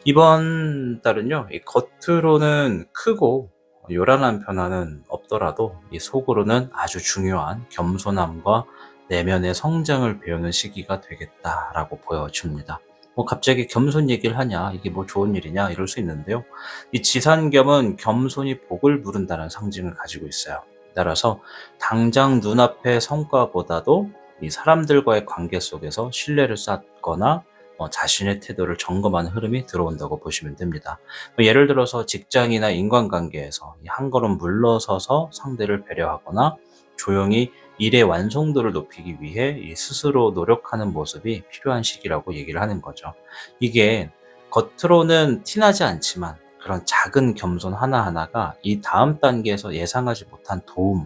이번 달은요, 이 겉으로는 크고 요란한 변화는 없더라도 이 속으로는 아주 중요한 겸손함과 내면의 성장을 배우는 시기가 되겠다라고 보여집니다. 뭐 갑자기 겸손 얘기를 하냐, 이게 뭐 좋은 일이냐 이럴 수 있는데요. 이 지산겸은 겸손이 복을 부른다는 상징을 가지고 있어요. 따라서 당장 눈앞의 성과보다도 이 사람들과의 관계 속에서 신뢰를 쌓거나 자신의 태도를 점검하는 흐름이 들어온다고 보시면 됩니다. 예를 들어서 직장이나 인간관계에서 한 걸음 물러서서 상대를 배려하거나 조용히 일의 완성도를 높이기 위해 이 스스로 노력하는 모습이 필요한 시기라고 얘기를 하는 거죠. 이게 겉으로는 티나지 않지만 그런 작은 겸손 하나하나가 이 다음 단계에서 예상하지 못한 도움,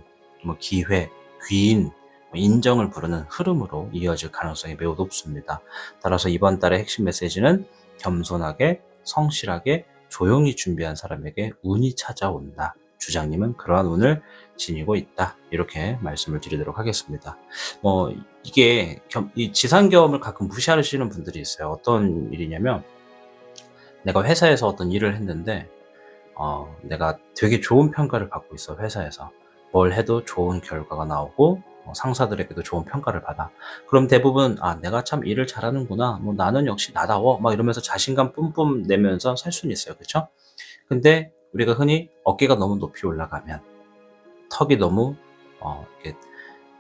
기회, 귀인, 인정을 부르는 흐름으로 이어질 가능성이 매우 높습니다. 따라서 이번 달의 핵심 메시지는 겸손하게, 성실하게, 조용히 준비한 사람에게 운이 찾아온다. 주장님은 그러한 운을 지니고 있다. 이렇게 말씀을 드리도록 하겠습니다. 이게 이 지상경험을 가끔 무시하시는 분들이 있어요. 어떤 일이냐면 내가 회사에서 어떤 일을 했는데 내가 되게 좋은 평가를 받고 있어, 회사에서. 뭘 해도 좋은 결과가 나오고 상사들에게도 좋은 평가를 받아. 그럼 대부분 내가 참 일을 잘하는구나. 나는 역시 나다워. 막 이러면서 자신감 뿜뿜 내면서 살 수는 있어요. 그쵸? 근데 우리가 흔히 어깨가 너무 높이 올라가면, 턱이 너무 이렇게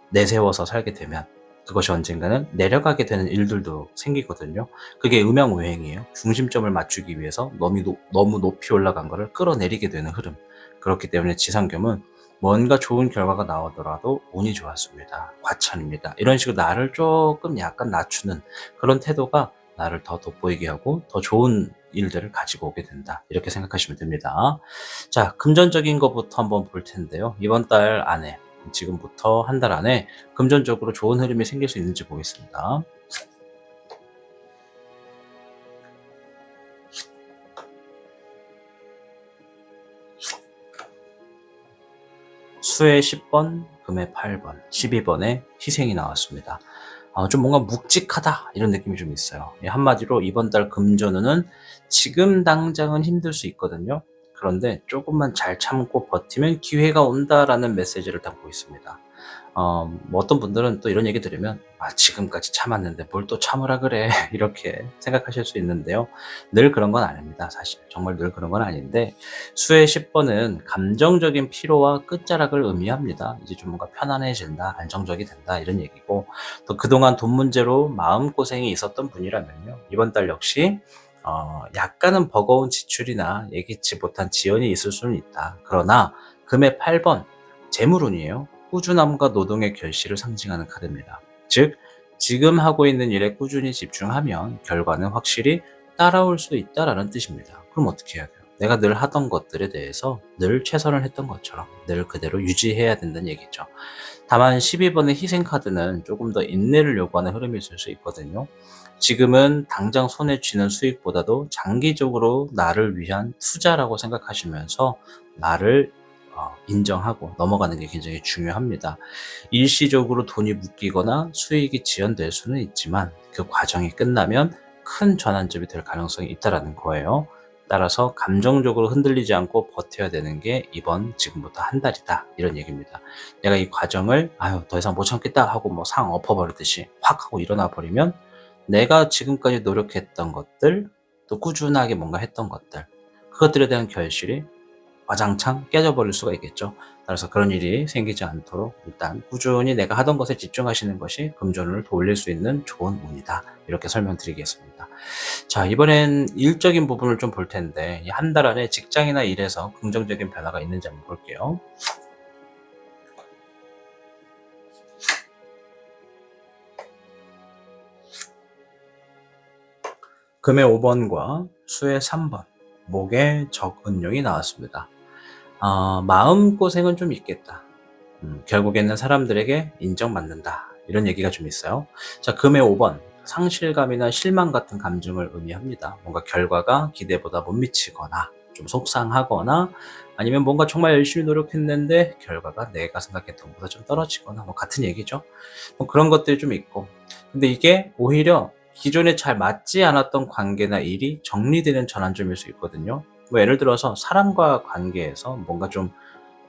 내세워서 살게 되면 그것이 언젠가는 내려가게 되는 일들도 생기거든요. 그게 음양오행이에요. 중심점을 맞추기 위해서 너무 높이 올라간 거를 끌어내리게 되는 흐름. 그렇기 때문에 지상겸은 뭔가 좋은 결과가 나오더라도 운이 좋았습니다, 과찬입니다, 이런 식으로 나를 조금 약간 낮추는 그런 태도가 나를 더 돋보이게 하고 더 좋은 일들을 가지고 오게 된다. 이렇게 생각하시면 됩니다. 자, 금전적인 것부터 한번 볼 텐데요. 이번 달 안에, 지금부터 한 달 안에 금전적으로 좋은 흐름이 생길 수 있는지 보겠습니다. 수의 10번, 금의 8번, 12번에 희생이 나왔습니다. 좀 뭔가 묵직하다 이런 느낌이 좀 있어요. 한마디로 이번 달 금전운은 지금 당장은 힘들 수 있거든요. 그런데 조금만 잘 참고 버티면 기회가 온다라는 메시지를 담고 있습니다. 어떤 분들은 또 이런 얘기 들으면 지금까지 참았는데 뭘 또 참으라 그래 이렇게 생각하실 수 있는데요. 늘 그런 건 아닙니다. 사실 정말 늘 그런 건 아닌데, 수의 10번은 감정적인 피로와 끝자락을 의미합니다. 이제 좀 뭔가 편안해진다, 안정적이 된다 이런 얘기고, 또 그동안 돈 문제로 마음고생이 있었던 분이라면요, 이번 달 역시 약간은 버거운 지출이나 예기치 못한 지연이 있을 수는 있다. 그러나 금의 8번, 재물운이에요. 꾸준함과 노동의 결실을 상징하는 카드입니다. 즉, 지금 하고 있는 일에 꾸준히 집중하면 결과는 확실히 따라올 수 있다라는 뜻입니다. 그럼 어떻게 해야 돼요? 내가 늘 하던 것들에 대해서 늘 최선을 했던 것처럼 늘 그대로 유지해야 된다는 얘기죠. 다만 12번의 희생카드는 조금 더 인내를 요구하는 흐름이 있을 수 있거든요. 지금은 당장 손에 쥐는 수익보다도 장기적으로 나를 위한 투자라고 생각하시면서 나를 인정하고 넘어가는 게 굉장히 중요합니다. 일시적으로 돈이 묶이거나 수익이 지연될 수는 있지만 그 과정이 끝나면 큰 전환점이 될 가능성이 있다는 거예요. 따라서 감정적으로 흔들리지 않고 버텨야 되는 게 이번 지금부터 한 달이다, 이런 얘기입니다. 내가 이 과정을 더 이상 못 참겠다 하고 상 엎어버리듯이 확 하고 일어나 버리면 내가 지금까지 노력했던 것들, 또 꾸준하게 뭔가 했던 것들, 그것들에 대한 결실이 와장창 깨져버릴 수가 있겠죠. 따라서 그런 일이 생기지 않도록 일단 꾸준히 내가 하던 것에 집중하시는 것이 금전운을 더 올릴 수 있는 좋은 운이다. 이렇게 설명드리겠습니다. 자, 이번엔 일적인 부분을 좀 볼 텐데, 이 한 달 안에 직장이나 일에서 긍정적인 변화가 있는지 한번 볼게요. 금의 5번과 수의 3번, 목의 적은용이 나왔습니다. 마음고생은 좀 있겠다. 결국에는 사람들에게 인정받는다, 이런 얘기가 좀 있어요. 자, 금의 5번, 상실감이나 실망 같은 감정을 의미합니다. 뭔가 결과가 기대보다 못 미치거나 좀 속상하거나, 아니면 뭔가 정말 열심히 노력했는데 결과가 내가 생각했던 것보다 좀 떨어지거나, 같은 얘기죠. 그런 것들이 좀 있고, 근데 이게 오히려 기존에 잘 맞지 않았던 관계나 일이 정리되는 전환점일 수 있거든요. 예를 들어서 사람과 관계에서 뭔가 좀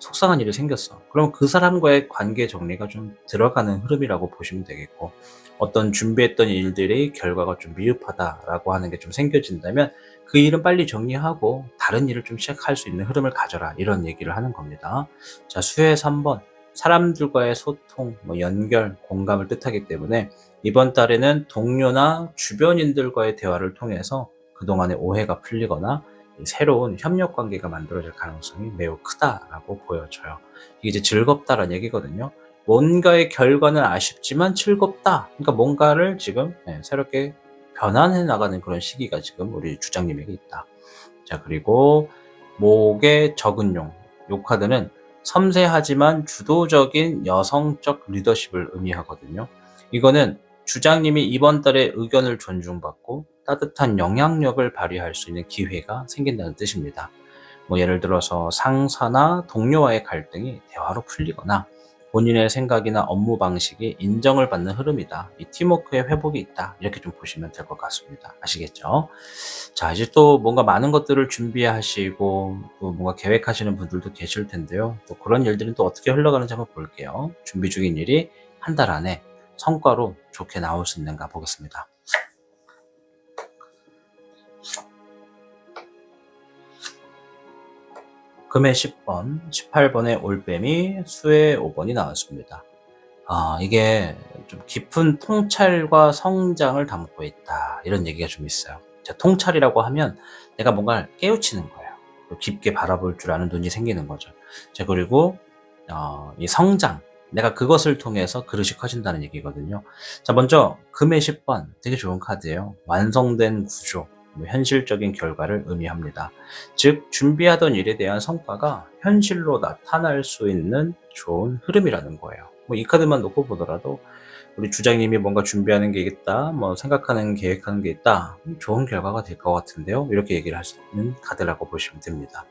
속상한 일이 생겼어. 그럼 그 사람과의 관계 정리가 좀 들어가는 흐름이라고 보시면 되겠고, 어떤 준비했던 일들의 결과가 좀 미흡하다라고 하는 게 좀 생겨진다면 그 일은 빨리 정리하고 다른 일을 좀 시작할 수 있는 흐름을 가져라, 이런 얘기를 하는 겁니다. 자, 수의 3번, 사람들과의 소통, 연결, 공감을 뜻하기 때문에 이번 달에는 동료나 주변인들과의 대화를 통해서 그동안의 오해가 풀리거나 이 새로운 협력 관계가 만들어질 가능성이 매우 크다라고 보여져요. 이게 이제 즐겁다라는 얘기거든요. 뭔가의 결과는 아쉽지만 즐겁다. 그러니까 뭔가를 지금 새롭게 변환해 나가는 그런 시기가 지금 우리 주장님에게 있다. 자, 그리고 목의 적은용. 요 카드는 섬세하지만 주도적인 여성적 리더십을 의미하거든요. 이거는 주장님이 이번 달에 의견을 존중받고 따뜻한 영향력을 발휘할 수 있는 기회가 생긴다는 뜻입니다. 예를 들어서 상사나 동료와의 갈등이 대화로 풀리거나 본인의 생각이나 업무 방식이 인정을 받는 흐름이다. 이 팀워크의 회복이 있다. 이렇게 좀 보시면 될 것 같습니다. 아시겠죠? 자, 이제 또 뭔가 많은 것들을 준비하시고 또 뭔가 계획하시는 분들도 계실 텐데요. 또 그런 일들은 또 어떻게 흘러가는지 한번 볼게요. 준비 중인 일이 한 달 안에 성과로 좋게 나올 수 있는가 보겠습니다. 금의 10번, 18번의 올빼미, 수의 5번이 나왔습니다. 이게 좀 깊은 통찰과 성장을 담고 있다. 이런 얘기가 좀 있어요. 자, 통찰이라고 하면 내가 뭔가를 깨우치는 거예요. 깊게 바라볼 줄 아는 눈이 생기는 거죠. 자, 그리고 이 성장, 내가 그것을 통해서 그릇이 커진다는 얘기거든요. 자, 먼저 금의 10번 되게 좋은 카드예요. 완성된 구조, 현실적인 결과를 의미합니다. 즉 준비하던 일에 대한 성과가 현실로 나타날 수 있는 좋은 흐름이라는 거예요. 이 카드만 놓고 보더라도 우리 주장님이 뭔가 준비하는 게 있다, 생각하는, 계획하는 게 있다, 좋은 결과가 될 것 같은데요. 이렇게 얘기를 할 수 있는 카드라고 보시면 됩니다.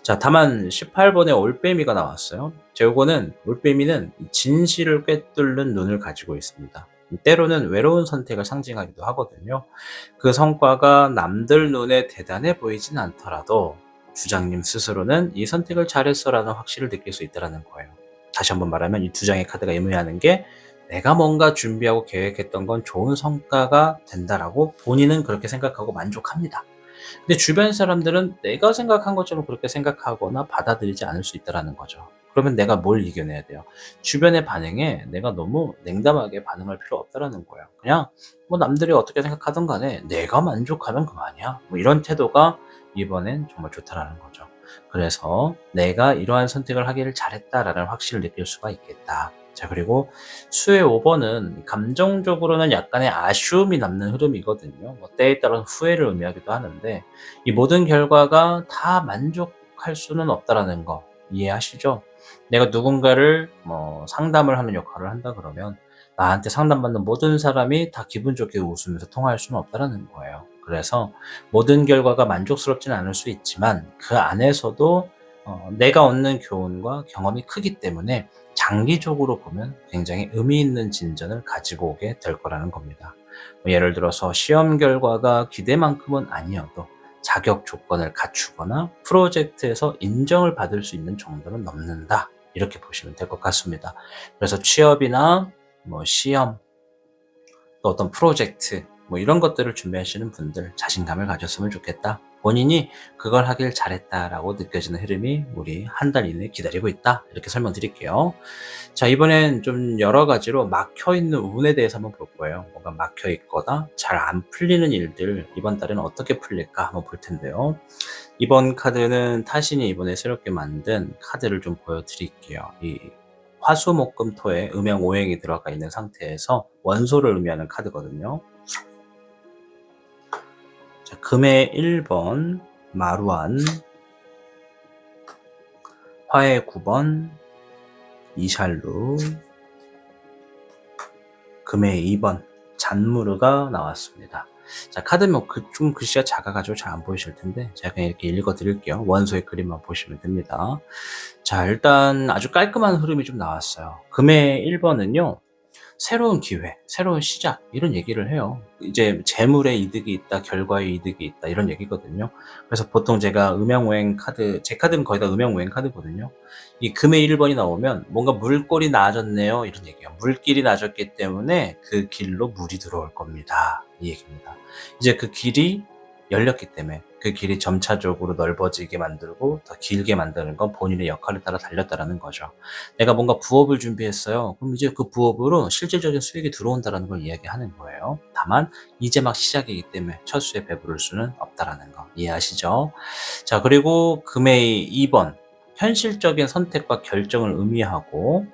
자, 다만 18번에 올빼미가 나왔어요. 자, 요거는 올빼미는 진실을 꿰뚫는 눈을 가지고 있습니다. 때로는 외로운 선택을 상징하기도 하거든요. 그 성과가 남들 눈에 대단해 보이진 않더라도 주장님 스스로는 이 선택을 잘했어라는 확신을 느낄 수 있다는 거예요. 다시 한번 말하면 이 두 장의 카드가 의미하는 게 내가 뭔가 준비하고 계획했던 건 좋은 성과가 된다라고 본인은 그렇게 생각하고 만족합니다. 근데 주변 사람들은 내가 생각한 것처럼 그렇게 생각하거나 받아들이지 않을 수 있다는 거죠. 그러면 내가 뭘 이겨내야 돼요? 주변의 반응에 내가 너무 냉담하게 반응할 필요 없다는 거예요. 그냥 남들이 어떻게 생각하든 간에 내가 만족하면 그만이야. 이런 태도가 이번엔 정말 좋다라는 거죠. 그래서 내가 이러한 선택을 하기를 잘했다라는 확신을 느낄 수가 있겠다. 자, 그리고 수의 5번은 감정적으로는 약간의 아쉬움이 남는 흐름이거든요. 때에 따라서 후회를 의미하기도 하는데 이 모든 결과가 다 만족할 수는 없다라는 거 이해하시죠? 내가 누군가를 상담을 하는 역할을 한다 그러면 나한테 상담받는 모든 사람이 다 기분 좋게 웃으면서 통화할 수는 없다라는 거예요. 그래서 모든 결과가 만족스럽지는 않을 수 있지만 그 안에서도 내가 얻는 교훈과 경험이 크기 때문에 장기적으로 보면 굉장히 의미 있는 진전을 가지고 오게 될 거라는 겁니다. 예를 들어서 시험 결과가 기대만큼은 아니어도 자격 조건을 갖추거나 프로젝트에서 인정을 받을 수 있는 정도는 넘는다. 이렇게 보시면 될 것 같습니다. 그래서 취업이나 시험, 또 어떤 프로젝트, 이런 것들을 준비하시는 분들 자신감을 가졌으면 좋겠다. 본인이 그걸 하길 잘했다라고 느껴지는 흐름이 우리 한 달 이내에 기다리고 있다. 이렇게 설명드릴게요. 자, 이번엔 좀 여러 가지로 막혀있는 운에 대해서 한번 볼 거예요. 뭔가 막혀있거나 잘 안 풀리는 일들 이번 달에는 어떻게 풀릴까 한번 볼 텐데요. 이번 카드는 타신이 이번에 새롭게 만든 카드를 좀 보여드릴게요. 이 화수목금토에 음양오행이 들어가 있는 상태에서 원소를 의미하는 카드거든요. 자, 금의 1번 마루안, 화의 9번 이샬루, 금의 2번 잔무르가 나왔습니다. 자, 카드는 좀 글씨가 작아가지고 잘 안 보이실 텐데 제가 그냥 이렇게 읽어 드릴게요. 원소의 그림만 보시면 됩니다. 자, 일단 아주 깔끔한 흐름이 좀 나왔어요. 금의 1번은요 새로운 기회, 새로운 시작 이런 얘기를 해요. 이제 재물의 이득이 있다, 결과의 이득이 있다 이런 얘기거든요. 그래서 보통 제가 음양오행 카드, 제 카드는 거의 다 음양오행 카드거든요. 이 금의 1번이 나오면 뭔가 물골이 나아졌네요 이런 얘기예요. 물길이 나아졌기 때문에 그 길로 물이 들어올 겁니다. 이 얘기입니다. 이제 그 길이 열렸기 때문에 그 길이 점차적으로 넓어지게 만들고 더 길게 만드는 건 본인의 역할에 따라 달렸다라는 거죠. 내가 뭔가 부업을 준비했어요. 그럼 이제 그 부업으로 실질적인 수익이 들어온다라는 걸 이야기하는 거예요. 다만 이제 막 시작이기 때문에 첫 수에 배부를 수는 없다라는 거 이해하시죠? 자, 그리고 금의 2번 현실적인 선택과 결정을 의미하고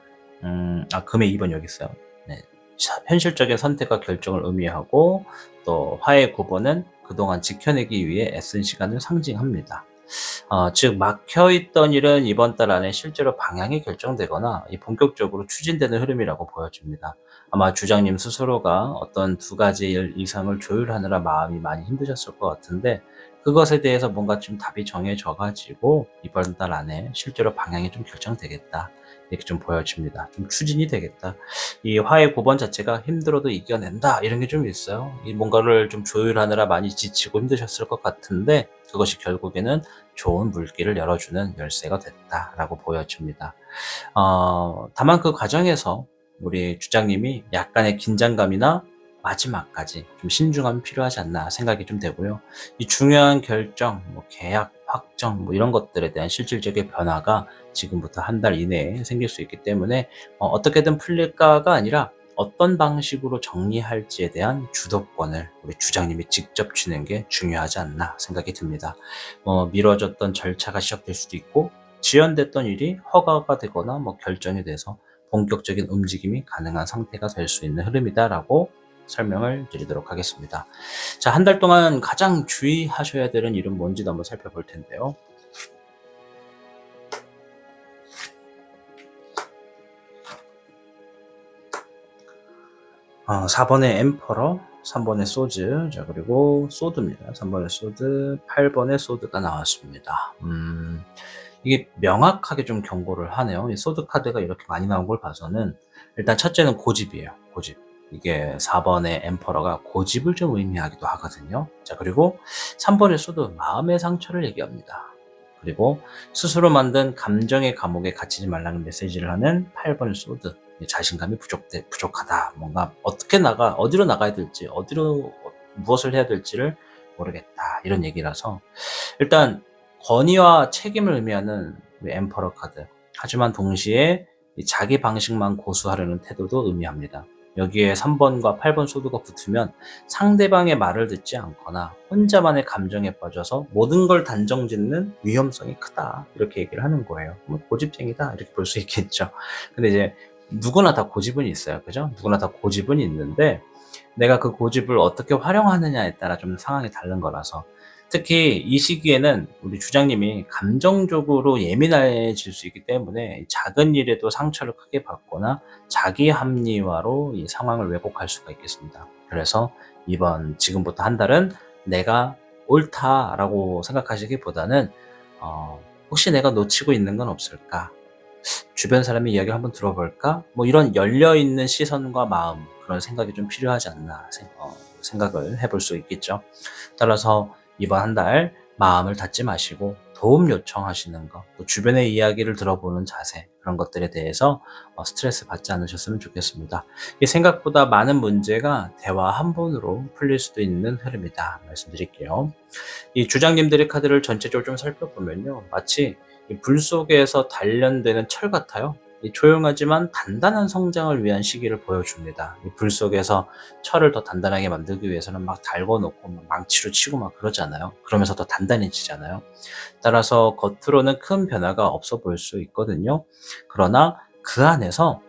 금의 2번 여기 있어요. 네. 현실적인 선택과 결정을 의미하고 또 화의 9번은 그동안 지켜내기 위해 애쓴 시간을 상징합니다. 즉 막혀있던 일은 이번 달 안에 실제로 방향이 결정되거나 본격적으로 추진되는 흐름이라고 보여집니다. 아마 주장님 스스로가 어떤 두 가지 일 이상을 조율하느라 마음이 많이 힘드셨을 것 같은데 그것에 대해서 뭔가 좀 답이 정해져 가지고 이번 달 안에 실제로 방향이 좀 결정되겠다. 이렇게 좀 보여집니다. 좀 추진이 되겠다. 이 화의 9번 자체가 힘들어도 이겨낸다 이런 게 좀 있어요. 이 뭔가를 좀 조율하느라 많이 지치고 힘드셨을 것 같은데 그것이 결국에는 좋은 물길을 열어주는 열쇠가 됐다라고 보여집니다. 다만 그 과정에서 우리 주장님이 약간의 긴장감이나 마지막까지 좀 신중함이 필요하지 않나 생각이 좀 되고요. 이 중요한 결정, 뭐 계약 확정 뭐 이런 것들에 대한 실질적인 변화가 지금부터 한 달 이내에 생길 수 있기 때문에 어떻게든 풀릴까가 아니라 어떤 방식으로 정리할지에 대한 주도권을 우리 주장님이 직접 쥐는 게 중요하지 않나 생각이 듭니다. 미뤄졌던 절차가 시작될 수도 있고 지연됐던 일이 허가가 되거나 결정이 돼서 본격적인 움직임이 가능한 상태가 될 수 있는 흐름이다라고 설명을 드리도록 하겠습니다. 자, 한 달 동안 가장 주의하셔야 되는 일은 뭔지도 한번 살펴볼 텐데요. 4번의 엠퍼러, 3번의 소즈, 자, 그리고 소드입니다. 3번의 소드, 8번의 소드가 나왔습니다. 이게 명확하게 좀 경고를 하네요. 이 소드 카드가 이렇게 많이 나온 걸 봐서는 일단 첫째는 고집이에요. 고집. 이게 4번의 엠퍼러가 고집을 좀 의미하기도 하거든요. 자, 그리고 3번의 소드, 마음의 상처를 얘기합니다. 그리고 스스로 만든 감정의 감옥에 갇히지 말라는 메시지를 하는 8번의 소드, 자신감이 부족하다. 뭔가 어디로 나가야 될지, 무엇을 해야 될지를 모르겠다. 이런 얘기라서 일단 권위와 책임을 의미하는 엠퍼러 카드. 하지만 동시에 자기 방식만 고수하려는 태도도 의미합니다. 여기에 3번과 8번 소드가 붙으면 상대방의 말을 듣지 않거나 혼자만의 감정에 빠져서 모든 걸 단정짓는 위험성이 크다. 이렇게 얘기를 하는 거예요. 고집쟁이다. 이렇게 볼 수 있겠죠. 근데 이제 누구나 다 고집은 있어요. 그죠? 누구나 다 고집은 있는데 내가 그 고집을 어떻게 활용하느냐에 따라 좀 상황이 다른 거라서 특히 이 시기에는 우리 주장님이 감정적으로 예민해질 수 있기 때문에 작은 일에도 상처를 크게 받거나 자기 합리화로 이 상황을 왜곡할 수가 있겠습니다. 그래서 지금부터 한 달은 내가 옳다라고 생각하시기보다는 혹시 내가 놓치고 있는 건 없을까? 주변 사람의 이야기를 한번 들어볼까? 이런 열려있는 시선과 마음, 그런 생각이 좀 필요하지 않나 생각을 해볼 수 있겠죠. 따라서 이번 한 달 마음을 닫지 마시고 도움 요청하시는 것, 또 주변의 이야기를 들어보는 자세, 그런 것들에 대해서 스트레스 받지 않으셨으면 좋겠습니다. 이 생각보다 많은 문제가 대화 한 번으로 풀릴 수도 있는 흐름이다 말씀드릴게요. 이 주장님들의 카드를 전체적으로 좀 살펴보면요, 마치 이 불 속에서 단련되는 철 같아요. 이 조용하지만 단단한 성장을 위한 시기를 보여줍니다. 이 불 속에서 철을 더 단단하게 만들기 위해서는 막 달궈놓고 망치로 치고 막 그러잖아요. 그러면서 더 단단해지잖아요. 따라서 겉으로는 큰 변화가 없어 보일 수 있거든요. 그러나 그 안에서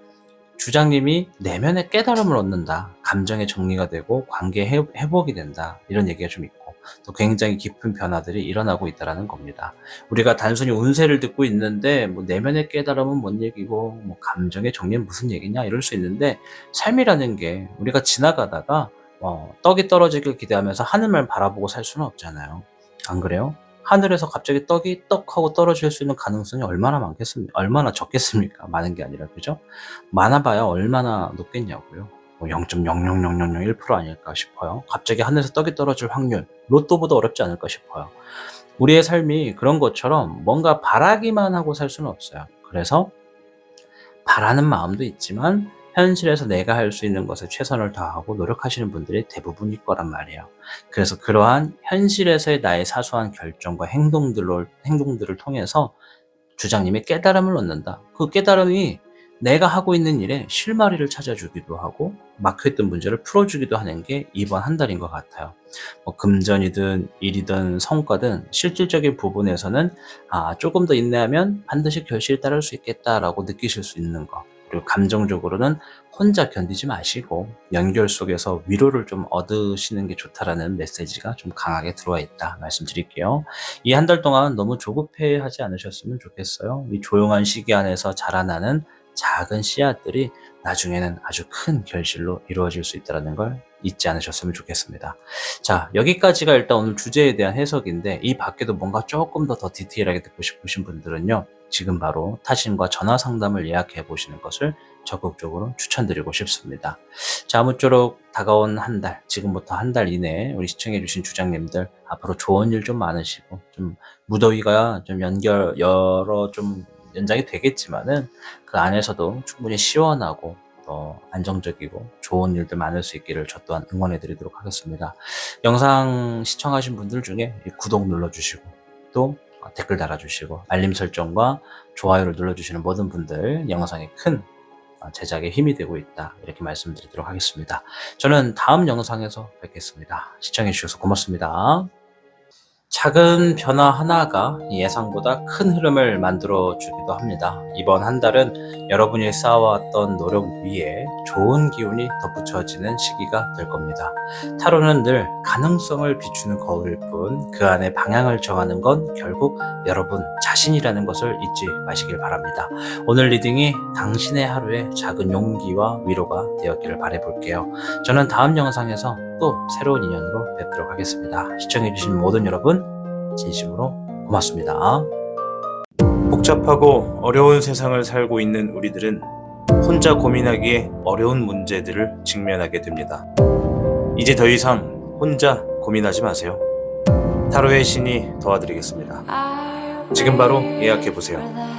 주장님이 내면의 깨달음을 얻는다. 감정의 정리가 되고 관계 회복이 된다. 이런 얘기가 좀 있고 또 굉장히 깊은 변화들이 일어나고 있다는 겁니다. 우리가 단순히 운세를 듣고 있는데 내면의 깨달음은 뭔 얘기고 감정의 정리는 무슨 얘기냐 이럴 수 있는데 삶이라는 게 우리가 지나가다가 떡이 떨어지길 기대하면서 하늘만 바라보고 살 수는 없잖아요. 안 그래요? 하늘에서 갑자기 떡이 떡 하고 떨어질 수 있는 가능성이 얼마나 적겠습니까? 많은 게 아니라, 그죠? 많아봐야 얼마나 높겠냐고요. 0.00001% 아닐까 싶어요. 갑자기 하늘에서 떡이 떨어질 확률, 로또보다 어렵지 않을까 싶어요. 우리의 삶이 그런 것처럼 뭔가 바라기만 하고 살 수는 없어요. 그래서 바라는 마음도 있지만 현실에서 내가 할 수 있는 것에 최선을 다하고 노력하시는 분들이 대부분일 거란 말이에요. 그래서 그러한 현실에서의 나의 사소한 결정과 행동들을 통해서 주장님이 깨달음을 얻는다. 그 깨달음이 내가 하고 있는 일에 실마리를 찾아주기도 하고 막혀있던 문제를 풀어주기도 하는 게 이번 한 달인 것 같아요. 뭐 금전이든 일이든 성과든 실질적인 부분에서는 조금 더 인내하면 반드시 결실이 따를 수 있겠다라고 느끼실 수 있는 거. 그리고 감정적으로는 혼자 견디지 마시고 연결 속에서 위로를 좀 얻으시는 게 좋다라는 메시지가 좀 강하게 들어와 있다 말씀드릴게요. 이 한 달 동안 너무 조급해하지 않으셨으면 좋겠어요. 이 조용한 시기 안에서 자라나는 작은 씨앗들이 나중에는 아주 큰 결실로 이루어질 수 있다는 걸 잊지 않으셨으면 좋겠습니다. 자, 여기까지가 일단 오늘 주제에 대한 해석인데 이 밖에도 뭔가 조금 더 디테일하게 듣고 싶으신 분들은요. 지금 바로 타신과 전화 상담을 예약해 보시는 것을 적극적으로 추천드리고 싶습니다. 자, 아무쪼록 다가온 한 달, 지금부터 한 달 이내에 우리 시청해 주신 주장님들 앞으로 좋은 일 좀 많으시고 좀 무더위가 좀 좀 연장이 되겠지만은 그 안에서도 충분히 시원하고 더 안정적이고 좋은 일들 많을 수 있기를 저 또한 응원해 드리도록 하겠습니다. 영상 시청하신 분들 중에 구독 눌러주시고 또 댓글 달아주시고 알림 설정과 좋아요를 눌러주시는 모든 분들 영상에 큰 제작에 힘이 되고 있다 이렇게 말씀드리도록 하겠습니다. 저는 다음 영상에서 뵙겠습니다. 시청해 주셔서 고맙습니다. 작은 변화 하나가 예상보다 큰 흐름을 만들어 주기도 합니다. 이번 한 달은 여러분이 쌓아왔던 노력 위에 좋은 기운이 덧붙여지는 시기가 될 겁니다. 타로는 늘 가능성을 비추는 거울일 뿐 그 안에 방향을 정하는 건 결국 여러분 자신이라는 것을 잊지 마시길 바랍니다. 오늘 리딩이 당신의 하루에 작은 용기와 위로가 되었기를 바라볼게요. 저는 다음 영상에서 또 새로운 인연으로 뵙도록 하겠습니다. 시청해주신 모든 여러분 진심으로 고맙습니다. 복잡하고 어려운 세상을 살고 있는 우리들은 혼자 고민하기에 어려운 문제들을 직면하게 됩니다. 이제 더 이상 혼자 고민하지 마세요. 타로의 신이 도와드리겠습니다. 지금 바로 예약해보세요.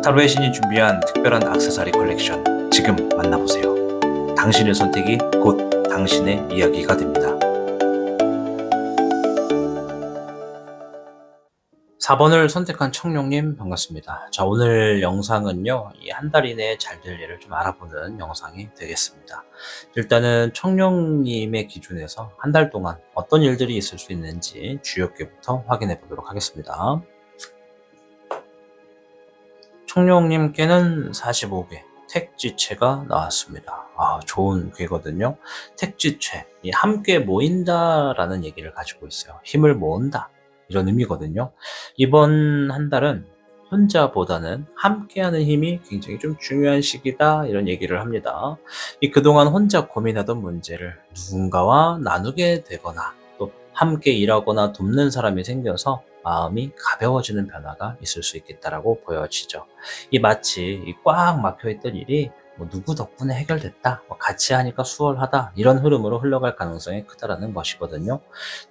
타로의 신이 준비한 특별한 액세서리 컬렉션 지금 만나보세요. 당신의 선택이 곧 당신의 이야기가 됩니다. 4번을 선택한 청룡님 반갑습니다. 자, 오늘 영상은요, 이 한 달 이내에 잘 될 일을 좀 알아보는 영상이 되겠습니다. 일단은 청룡님의 기준에서 한 달 동안 어떤 일들이 있을 수 있는지 주요께부터 확인해 보도록 하겠습니다. 청룡님께는 45개 택지체가 나왔습니다. 좋은 괴거든요. 택지체, 함께 모인다라는 얘기를 가지고 있어요. 힘을 모은다 이런 의미거든요. 이번 한 달은 혼자보다는 함께하는 힘이 굉장히 좀 중요한 시기다 이런 얘기를 합니다. 그동안 혼자 고민하던 문제를 누군가와 나누게 되거나 또 함께 일하거나 돕는 사람이 생겨서 마음이 가벼워지는 변화가 있을 수 있겠다라고 보여지죠. 마치 꽉 막혀있던 일이 누구 덕분에 해결됐다, 같이 하니까 수월하다 이런 흐름으로 흘러갈 가능성이 크다라는 것이거든요.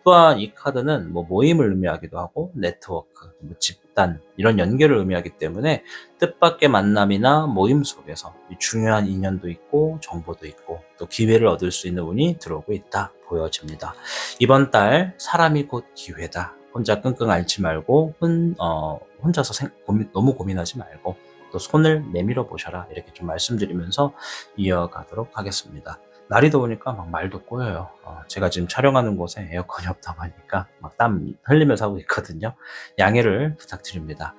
또한 이 카드는 모임을 의미하기도 하고 네트워크, 집단 이런 연결을 의미하기 때문에 뜻밖의 만남이나 모임 속에서 중요한 인연도 있고 정보도 있고 또 기회를 얻을 수 있는 운이 들어오고 있다 보여집니다. 이번 달 사람이 곧 기회다. 혼자 끙끙 앓지 말고 혼자서 너무 고민하지 말고 또 손을 내밀어 보셔라 이렇게 좀 말씀드리면서 이어가도록 하겠습니다. 날이 더우니까 막 말도 꼬여요. 제가 지금 촬영하는 곳에 에어컨이 없다 보니까 막 땀 흘리면서 하고 있거든요. 양해를 부탁드립니다.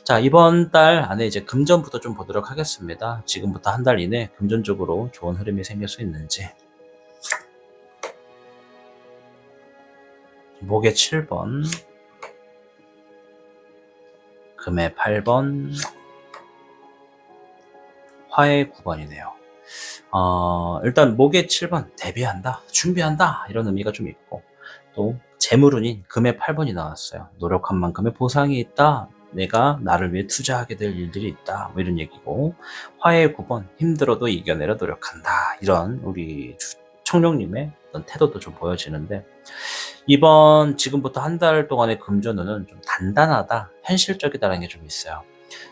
자, 이번 달 안에 이제 금전부터 좀 보도록 하겠습니다. 지금부터 한 달 이내 금전적으로 좋은 흐름이 생길 수 있는지. 목의 7번, 금의 8번, 화의 9번이네요. 일단 목의 7번 대비한다, 준비한다 이런 의미가 좀 있고 또 재물운인 금의 8번이 나왔어요. 노력한 만큼의 보상이 있다. 내가 나를 위해 투자하게 될 일들이 있다. 이런 얘기고 화의 9번 힘들어도 이겨내려 노력한다. 이런 우리 청룡님의 어떤 태도도 좀 보여지는데 이번 지금부터 한 달 동안의 금전운은 좀 단단하다, 현실적이다라는 게 좀 있어요.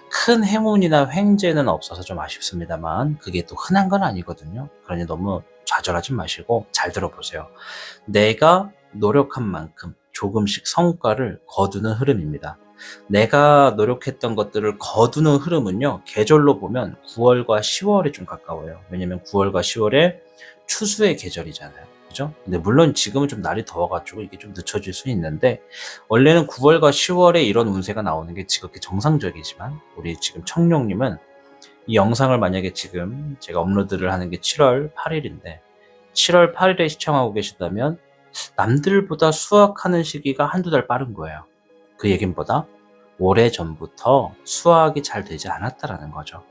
큰 행운이나 횡재는 없어서 좀 아쉽습니다만 그게 또 흔한 건 아니거든요. 그러니 너무 좌절하지 마시고 잘 들어보세요. 내가 노력한 만큼 조금씩 성과를 거두는 흐름입니다. 내가 노력했던 것들을 거두는 흐름은요, 계절로 보면 9월과 10월에 좀 가까워요. 왜냐면 9월과 10월에 추수의 계절이잖아요. 그죠? 근데 물론 지금은 좀 날이 더워가지고 이게 좀 늦춰질 수 있는데, 원래는 9월과 10월에 이런 운세가 나오는 게 지극히 정상적이지만, 우리 지금 청룡님은 이 영상을 만약에 지금 제가 업로드를 하는 게 7월 8일인데, 7월 8일에 시청하고 계시다면 남들보다 수확하는 시기가 한두 달 빠른 거예요. 그 얘긴보다 오래전부터 수확이 잘 되지 않았다라는 거죠.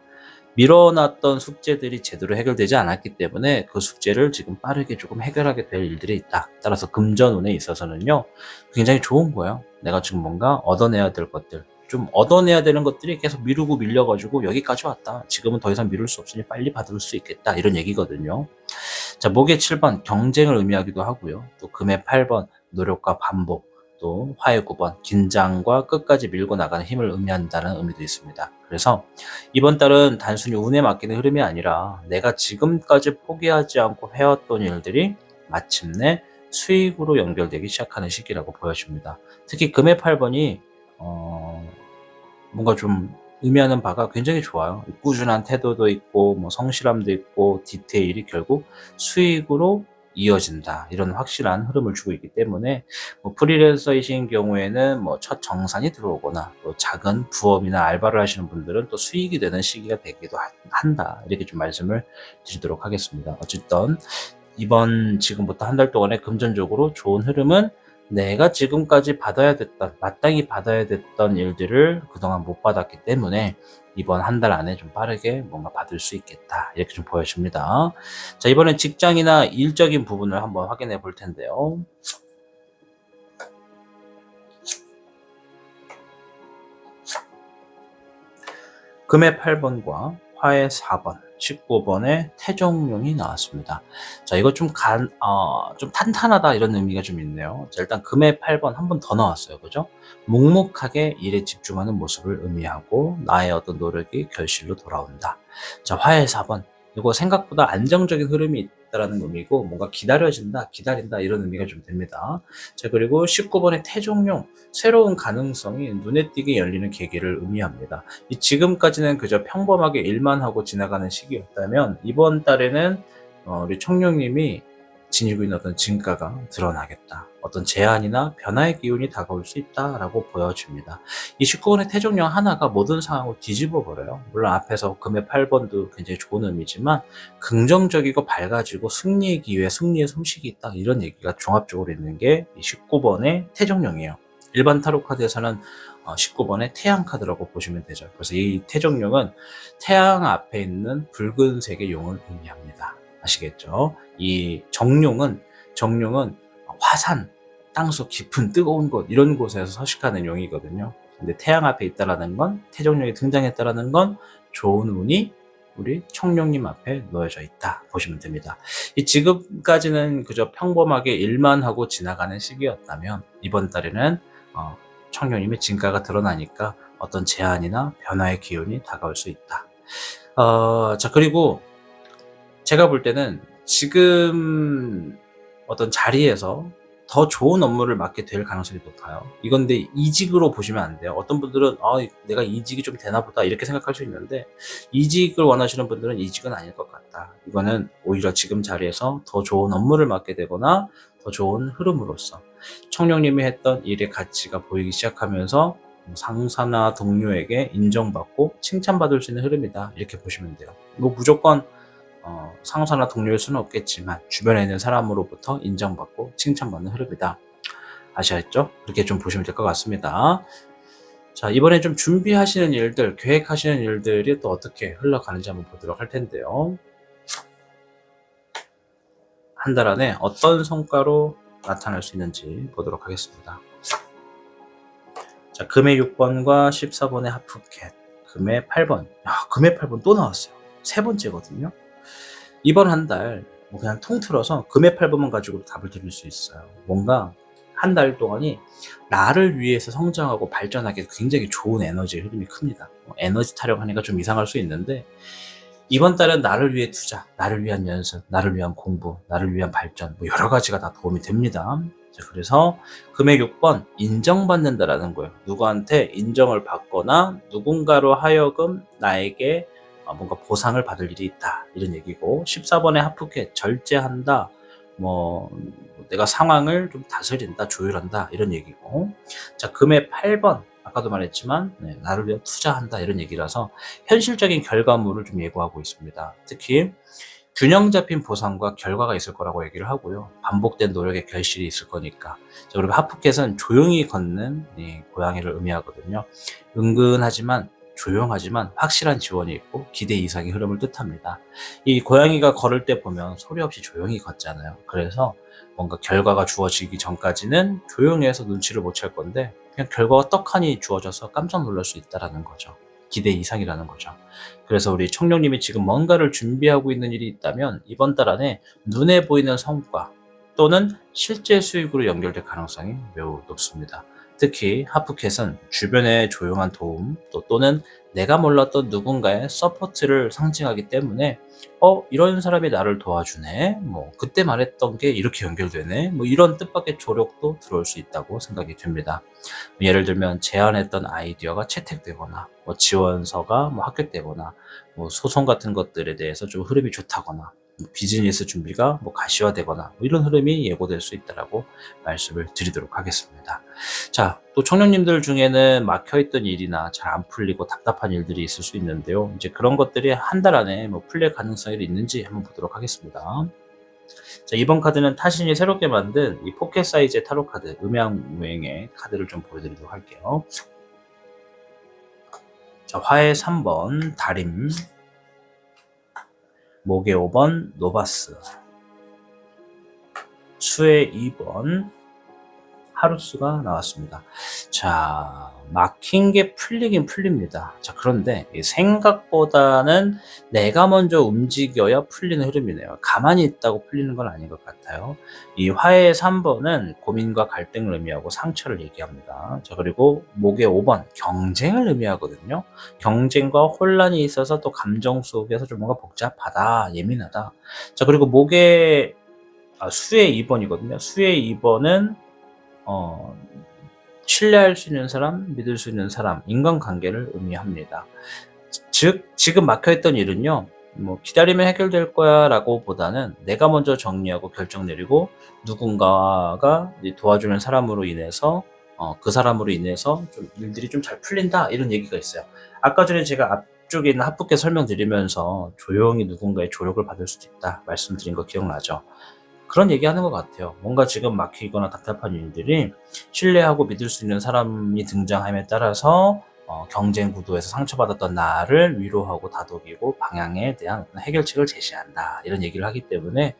미뤄놨던 숙제들이 제대로 해결되지 않았기 때문에 그 숙제를 지금 빠르게 조금 해결하게 될 일들이 있다. 따라서 금전운에 있어서는요, 굉장히 좋은 거예요. 내가 지금 뭔가 얻어내야 될 것들, 좀 얻어내야 되는 것들이 계속 미루고 밀려가지고 여기까지 왔다. 지금은 더 이상 미룰 수 없으니 빨리 받을 수 있겠다. 이런 얘기거든요. 자, 목의 7번 경쟁을 의미하기도 하고요. 또 금의 8번 노력과 반복, 또 화의 9번 긴장과 끝까지 밀고 나가는 힘을 의미한다는 의미도 있습니다. 그래서 이번 달은 단순히 운에 맡기는 흐름이 아니라 내가 지금까지 포기하지 않고 해왔던 일들이 마침내 수익으로 연결되기 시작하는 시기라고 보여집니다. 특히 금의 8번이 뭔가 좀 의미하는 바가 굉장히 좋아요. 꾸준한 태도도 있고, 뭐 성실함도 있고, 디테일이 결국 수익으로 이어진다. 이런 확실한 흐름을 주고 있기 때문에, 뭐 프리랜서이신 경우에는 뭐 첫 정산이 들어오거나, 또 작은 부업이나 알바를 하시는 분들은 또 수익이 되는 시기가 되기도 한다. 이렇게 좀 말씀을 드리도록 하겠습니다. 어쨌든, 이번 지금부터 한 달 동안의 금전적으로 좋은 흐름은 내가 지금까지 받아야 됐던, 마땅히 받아야 됐던 일들을 그동안 못 받았기 때문에 이번 한 달 안에 좀 빠르게 뭔가 받을 수 있겠다. 이렇게 좀 보여집니다. 자, 이번엔 직장이나 일적인 부분을 한번 확인해 볼 텐데요. 금의 8번과 화의 4번, 19번의 태종룡이 나왔습니다. 자, 이거 좀 좀 탄탄하다 이런 의미가 좀 있네요. 자, 일단 금의 8번 한 번 더 나왔어요. 그죠? 묵묵하게 일에 집중하는 모습을 의미하고 나의 어떤 노력이 결실로 돌아온다. 자, 화의 4번. 이거 생각보다 안정적인 흐름이 있다라는 의미고 뭔가 기다려진다, 기다린다 이런 의미가 좀 됩니다. 자, 그리고 19번의 태종룡. 새로운 가능성이 눈에 띄게 열리는 계기를 의미합니다. 지금까지는 그저 평범하게 일만 하고 지나가는 시기였다면 이번 달에는 우리 청룡님이 지니고 있는 어떤 진가가 드러나겠다. 어떤 제안이나 변화의 기운이 다가올 수 있다라고 보여집니다. 이 19번의 태종령 하나가 모든 상황을 뒤집어 버려요. 물론 앞에서 금의 8번도 굉장히 좋은 의미지만 긍정적이고 밝아지고 승리의 기회, 승리의 소식이 있다. 이런 얘기가 종합적으로 있는 게 이 19번의 태종령이에요. 일반 타로 카드에서는 19번의 태양 카드라고 보시면 되죠. 그래서 이 태종령은 태양 앞에 있는 붉은색의 용을 의미합니다. 아시겠죠? 이 정룡은 화산, 땅속 깊은 뜨거운 곳 이런 곳에서 서식하는 용이거든요. 근데 태양 앞에 있다라는 건 태종령이 등장했다라는 건 좋은 운이 우리 청룡님 앞에 놓여져 있다 보시면 됩니다. 이 지금까지는 그저 평범하게 일만 하고 지나가는 시기였다면 이번 달에는 청룡님의 진가가 드러나니까 어떤 제안이나 변화의 기운이 다가올 수 있다. 자, 그리고 제가 볼 때는 지금 어떤 자리에서 더 좋은 업무를 맡게 될 가능성이 높아요. 이건 근데 이직으로 보시면 안 돼요. 어떤 분들은 내가 이직이 좀 되나 보다 이렇게 생각할 수 있는데 이직을 원하시는 분들은 이직은 아닐 것 같다. 이거는 오히려 지금 자리에서 더 좋은 업무를 맡게 되거나 더 좋은 흐름으로서 청룡님이 했던 일의 가치가 보이기 시작하면서 상사나 동료에게 인정받고 칭찬받을 수 있는 흐름이다. 이렇게 보시면 돼요. 뭐 무조건 상사나 동료일 수는 없겠지만 주변에 있는 사람으로부터 인정받고 칭찬받는 흐름이다. 아시겠죠? 그렇게 좀 보시면 될 것 같습니다. 자, 이번에 좀 준비하시는 일들, 계획하시는 일들이 또 어떻게 흘러가는지 한번 보도록 할 텐데요. 한 달 안에 어떤 성과로 나타날 수 있는지 보도록 하겠습니다. 자, 금의 6번과 14번의 하프캣, 금의 8번. 금의 8번 또 나왔어요. 세 번째거든요. 이번 한 달, 그냥 통틀어서 금의 8번만 가지고 답을 드릴 수 있어요. 뭔가 한 달 동안이 나를 위해서 성장하고 발전하기 굉장히 좋은 에너지의 흐름이 큽니다. 에너지 타령하니까 좀 이상할 수 있는데 이번 달은 나를 위해 투자, 나를 위한 연습, 나를 위한 공부, 나를 위한 발전 뭐 여러 가지가 다 도움이 됩니다. 자, 그래서 금액 6번 인정받는다라는 거예요. 누구한테 인정을 받거나 누군가로 하여금 나에게 뭔가 보상을 받을 일이 있다 이런 얘기고 14번에 하프캣 절제한다 뭐 내가 상황을 좀 다스린다 조율한다 이런 얘기고 자 금액 8번 아까도 말했지만 나를 위해 투자한다 이런 얘기라서 현실적인 결과물을 좀 예고하고 있습니다. 특히 균형 잡힌 보상과 결과가 있을 거라고 얘기를 하고요. 반복된 노력의 결실이 있을 거니까. 자, 그리고 하프캣은 조용히 걷는 고양이를 의미하거든요. 은근하지만 조용하지만 확실한 지원이 있고 기대 이상의 흐름을 뜻합니다. 이 고양이가 걸을 때 보면 소리 없이 조용히 걷잖아요. 그래서 뭔가 결과가 주어지기 전까지는 조용해서 눈치를 못 챌 건데 그냥 결과가 떡하니 주어져서 깜짝 놀랄 수 있다는 거죠. 기대 이상이라는 거죠. 그래서 우리 청룡님이 지금 뭔가를 준비하고 있는 일이 있다면 이번 달 안에 눈에 보이는 성과 또는 실제 수익으로 연결될 가능성이 매우 높습니다. 특히 하프캣은 주변의 조용한 도움 또는 내가 몰랐던 누군가의 서포트를 상징하기 때문에 이런 사람이 나를 도와주네 뭐 그때 말했던 게 이렇게 연결되네 뭐 이런 뜻밖의 조력도 들어올 수 있다고 생각이 됩니다. 예를 들면 제안했던 아이디어가 채택되거나 뭐 지원서가 뭐 합격되거나 뭐 소송 같은 것들에 대해서 좀 흐름이 좋다거나 비즈니스 준비가 뭐 가시화되거나 뭐 이런 흐름이 예고될 수 있다라고 말씀을 드리도록 하겠습니다. 자, 또 청년님들 중에는 막혀있던 일이나 잘 안 풀리고 답답한 일들이 있을 수 있는데요. 이제 그런 것들이 한 달 안에 뭐 풀릴 가능성이 있는지 한번 보도록 하겠습니다. 자, 이번 카드는 타신이 새롭게 만든 이 포켓 사이즈의 타로 카드, 음양무행의 카드를 좀 보여드리도록 할게요. 자, 화의 3번, 다림. 목의 5번, 노바스. 수의 2번, 하루스가 나왔습니다. 자, 막힌 게 풀리긴 풀립니다. 자, 그런데 생각보다는 내가 먼저 움직여야 풀리는 흐름이네요. 가만히 있다고 풀리는 건 아닌 것 같아요. 이 화의 3번은 고민과 갈등을 의미하고 상처를 얘기합니다. 자, 그리고 목의 5번, 경쟁을 의미하거든요. 경쟁과 혼란이 있어서 또 감정 속에서 좀 뭔가 복잡하다, 예민하다. 자, 그리고 수의 2번이거든요. 수의 2번은 신뢰할 수 있는 사람, 믿을 수 있는 사람, 인간관계를 의미합니다. 즉, 지금 막혀있던 일은요, 뭐 기다리면 해결될 거야 라고 보다는 내가 먼저 정리하고 결정 내리고 누군가가 도와주는 사람으로 인해서 그 사람으로 인해서 좀 일들이 좀 잘 풀린다 이런 얘기가 있어요. 아까 전에 제가 앞쪽에 있는 하프께 설명드리면서 조용히 누군가의 조력을 받을 수도 있다 말씀드린 거 기억나죠? 그런 얘기하는 것 같아요. 뭔가 지금 막히거나 답답한 일들이 신뢰하고 믿을 수 있는 사람이 등장함에 따라서 경쟁 구도에서 상처받았던 나를 위로하고 다독이고 방향에 대한 해결책을 제시한다. 이런 얘기를 하기 때문에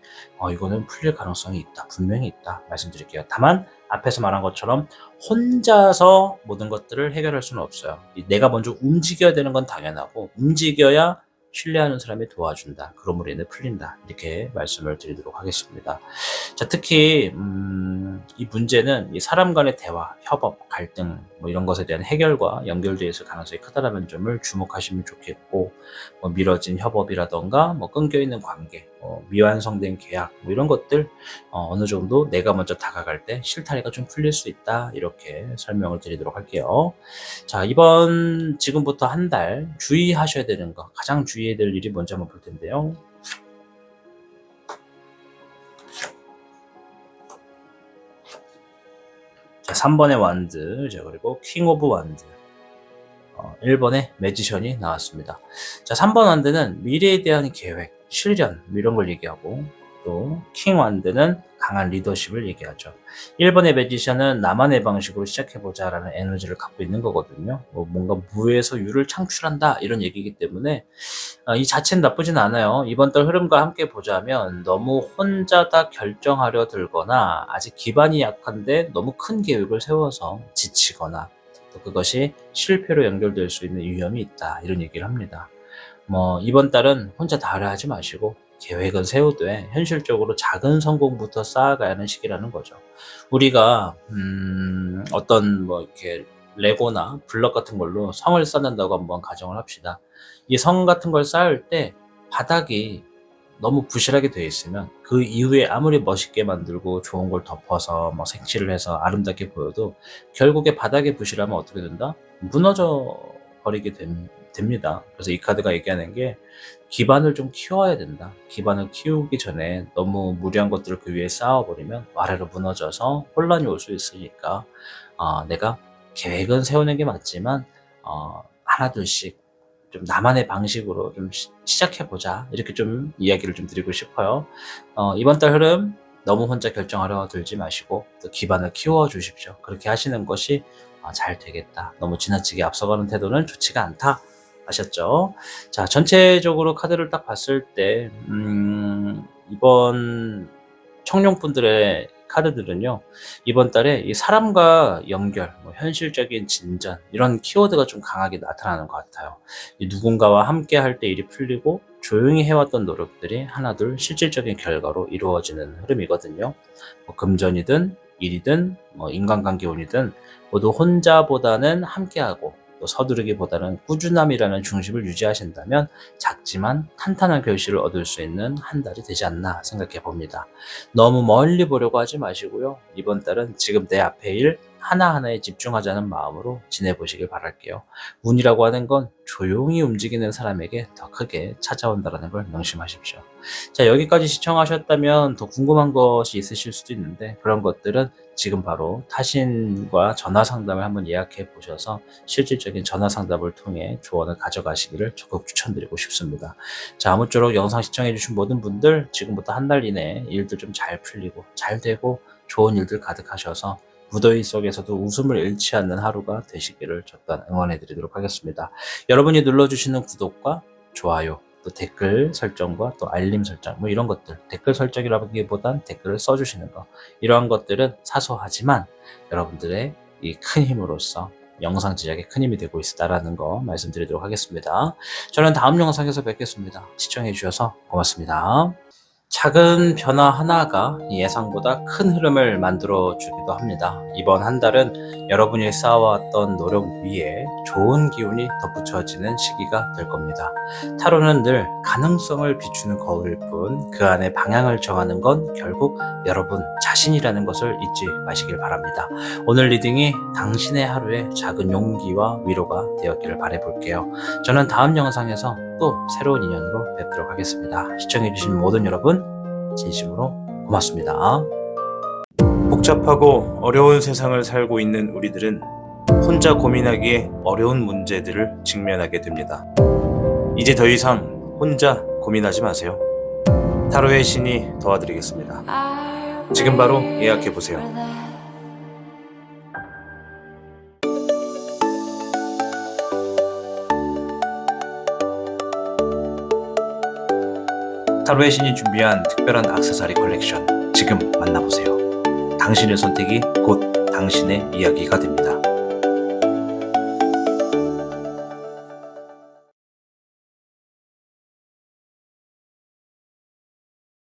이거는 풀릴 가능성이 있다. 분명히 있다. 말씀드릴게요. 다만 앞에서 말한 것처럼 혼자서 모든 것들을 해결할 수는 없어요. 내가 먼저 움직여야 되는 건 당연하고 움직여야 신뢰하는 사람이 도와준다. 그러므로 인해 풀린다. 이렇게 말씀을 드리도록 하겠습니다. 자, 특히 이 문제는 이 사람 간의 대화, 협업, 갈등 뭐 이런 것에 대한 해결과 연결되어 있을 가능성이 크다라는 점을 주목하시면 좋겠고 뭐 미뤄진 협업이라던가 뭐 끊겨있는 관계, 미완성된 계약 뭐 이런 것들 어느 정도 내가 먼저 다가갈 때 실타래가 좀 풀릴 수 있다. 이렇게 설명을 드리도록 할게요. 자, 지금부터 한 달 주의하셔야 되는 거, 가장 주의해야 될 일이 뭔지 한번 볼 텐데요. 자, 3번의 완드, 그리고 킹 오브 완드, 1번의 매지션이 나왔습니다. 자, 3번 완드는 미래에 대한 계획, 실현 이런 걸 얘기하고 또 킹 완드는 강한 리더십을 얘기하죠. 1번의 매지션은 나만의 방식으로 시작해보자 라는 에너지를 갖고 있는 거거든요. 뭔가 무에서 유를 창출한다 이런 얘기이기 때문에 이 자체는 나쁘진 않아요. 이번 달 흐름과 함께 보자면 너무 혼자 다 결정하려 들거나 아직 기반이 약한데 너무 큰 계획을 세워서 지치거나 또 그것이 실패로 연결될 수 있는 위험이 있다 이런 얘기를 합니다. 이번 달은 혼자 다 하려 하지 마시고 계획은 세우되 현실적으로 작은 성공부터 쌓아가야 하는 시기라는 거죠. 우리가 어떤 뭐 이렇게 레고나 블럭 같은 걸로 성을 쌓는다고 한번 가정을 합시다. 이 성 같은 걸 쌓을 때 바닥이 너무 부실하게 되어 있으면 그 이후에 아무리 멋있게 만들고 좋은 걸 덮어서 뭐 색칠을 해서 아름답게 보여도 결국에 바닥이 부실하면 어떻게 된다? 무너져 버리게 됩니다. 그래서 이 카드가 얘기하는 게 기반을 좀 키워야 된다. 기반을 키우기 전에 너무 무리한 것들을 그 위에 쌓아버리면 아래로 무너져서 혼란이 올 수 있으니까 내가 계획은 세우는 게 맞지만 하나둘씩 좀 나만의 방식으로 좀 시작해보자, 이렇게 좀 이야기를 좀 드리고 싶어요. 이번 달 흐름 너무 혼자 결정하려 들지 마시고 또 기반을 키워 주십시오. 그렇게 하시는 것이 잘 되겠다, 너무 지나치게 앞서가는 태도는 좋지가 않다, 아셨죠? 자, 전체적으로 카드를 딱 봤을 때 이번 청룡분들의 카드들은요, 이번 달에 이 사람과 연결, 뭐 현실적인 진전, 이런 키워드가 좀 강하게 나타나는 것 같아요. 이 누군가와 함께 할 때 일이 풀리고 조용히 해왔던 노력들이 하나둘 실질적인 결과로 이루어지는 흐름이거든요. 뭐 금전이든 일이든 뭐 인간관계 운이든 모두 혼자보다는 함께하고 또 서두르기보다는 꾸준함이라는 중심을 유지하신다면 작지만 탄탄한 결실을 얻을 수 있는 한 달이 되지 않나 생각해 봅니다. 너무 멀리 보려고 하지 마시고요. 이번 달은 지금 내 앞에 일 하나하나에 집중하자는 마음으로 지내보시길 바랄게요. 운이라고 하는 건 조용히 움직이는 사람에게 더 크게 찾아온다는 걸 명심하십시오. 자, 여기까지 시청하셨다면 더 궁금한 것이 있으실 수도 있는데 그런 것들은 지금 바로 타신과 전화 상담을 한번 예약해 보셔서 실질적인 전화 상담을 통해 조언을 가져가시기를 적극 추천드리고 싶습니다. 자, 아무쪼록 영상 시청해 주신 모든 분들 지금부터 한 달 이내에 일들 좀 잘 풀리고 잘 되고 좋은 일들 가득하셔서 무더위 속에서도 웃음을 잃지 않는 하루가 되시기를 저도 응원해 드리도록 하겠습니다. 여러분이 눌러주시는 구독과 좋아요, 또 댓글 설정과 또 알림 설정, 뭐 이런 것들, 댓글 설정이라기보단 댓글을 써주시는 거, 이러한 것들은 사소하지만 여러분들의 이 큰 힘으로써 영상 제작에 큰 힘이 되고 있다라는 거 말씀드리도록 하겠습니다. 저는 다음 영상에서 뵙겠습니다. 시청해 주셔서 고맙습니다. 작은 변화 하나가 예상보다 큰 흐름을 만들어 주기도 합니다. 이번 한 달은 여러분이 쌓아왔던 노력 위에 좋은 기운이 덧붙여지는 시기가 될 겁니다. 타로는 늘 가능성을 비추는 거울일 뿐 그 안에 방향을 정하는 건 결국 여러분 자신이라는 것을 잊지 마시길 바랍니다. 오늘 리딩이 당신의 하루에 작은 용기와 위로가 되었기를 바라볼게요. 저는 다음 영상에서 또 새로운 인연으로 뵙도록 하겠습니다. 시청해주신 모든 여러분 진심으로 고맙습니다. 복잡하고 어려운 세상을 살고 있는 우리들은 혼자 고민하기에 어려운 문제들을 직면하게 됩니다. 이제 더 이상 혼자 고민하지 마세요. 타로의 신이 도와드리겠습니다. 지금 바로 예약해보세요. 타로의 신이 준비한 특별한 액세서리 컬렉션 지금 만나보세요. 당신의 선택이 곧 당신의 이야기가 됩니다.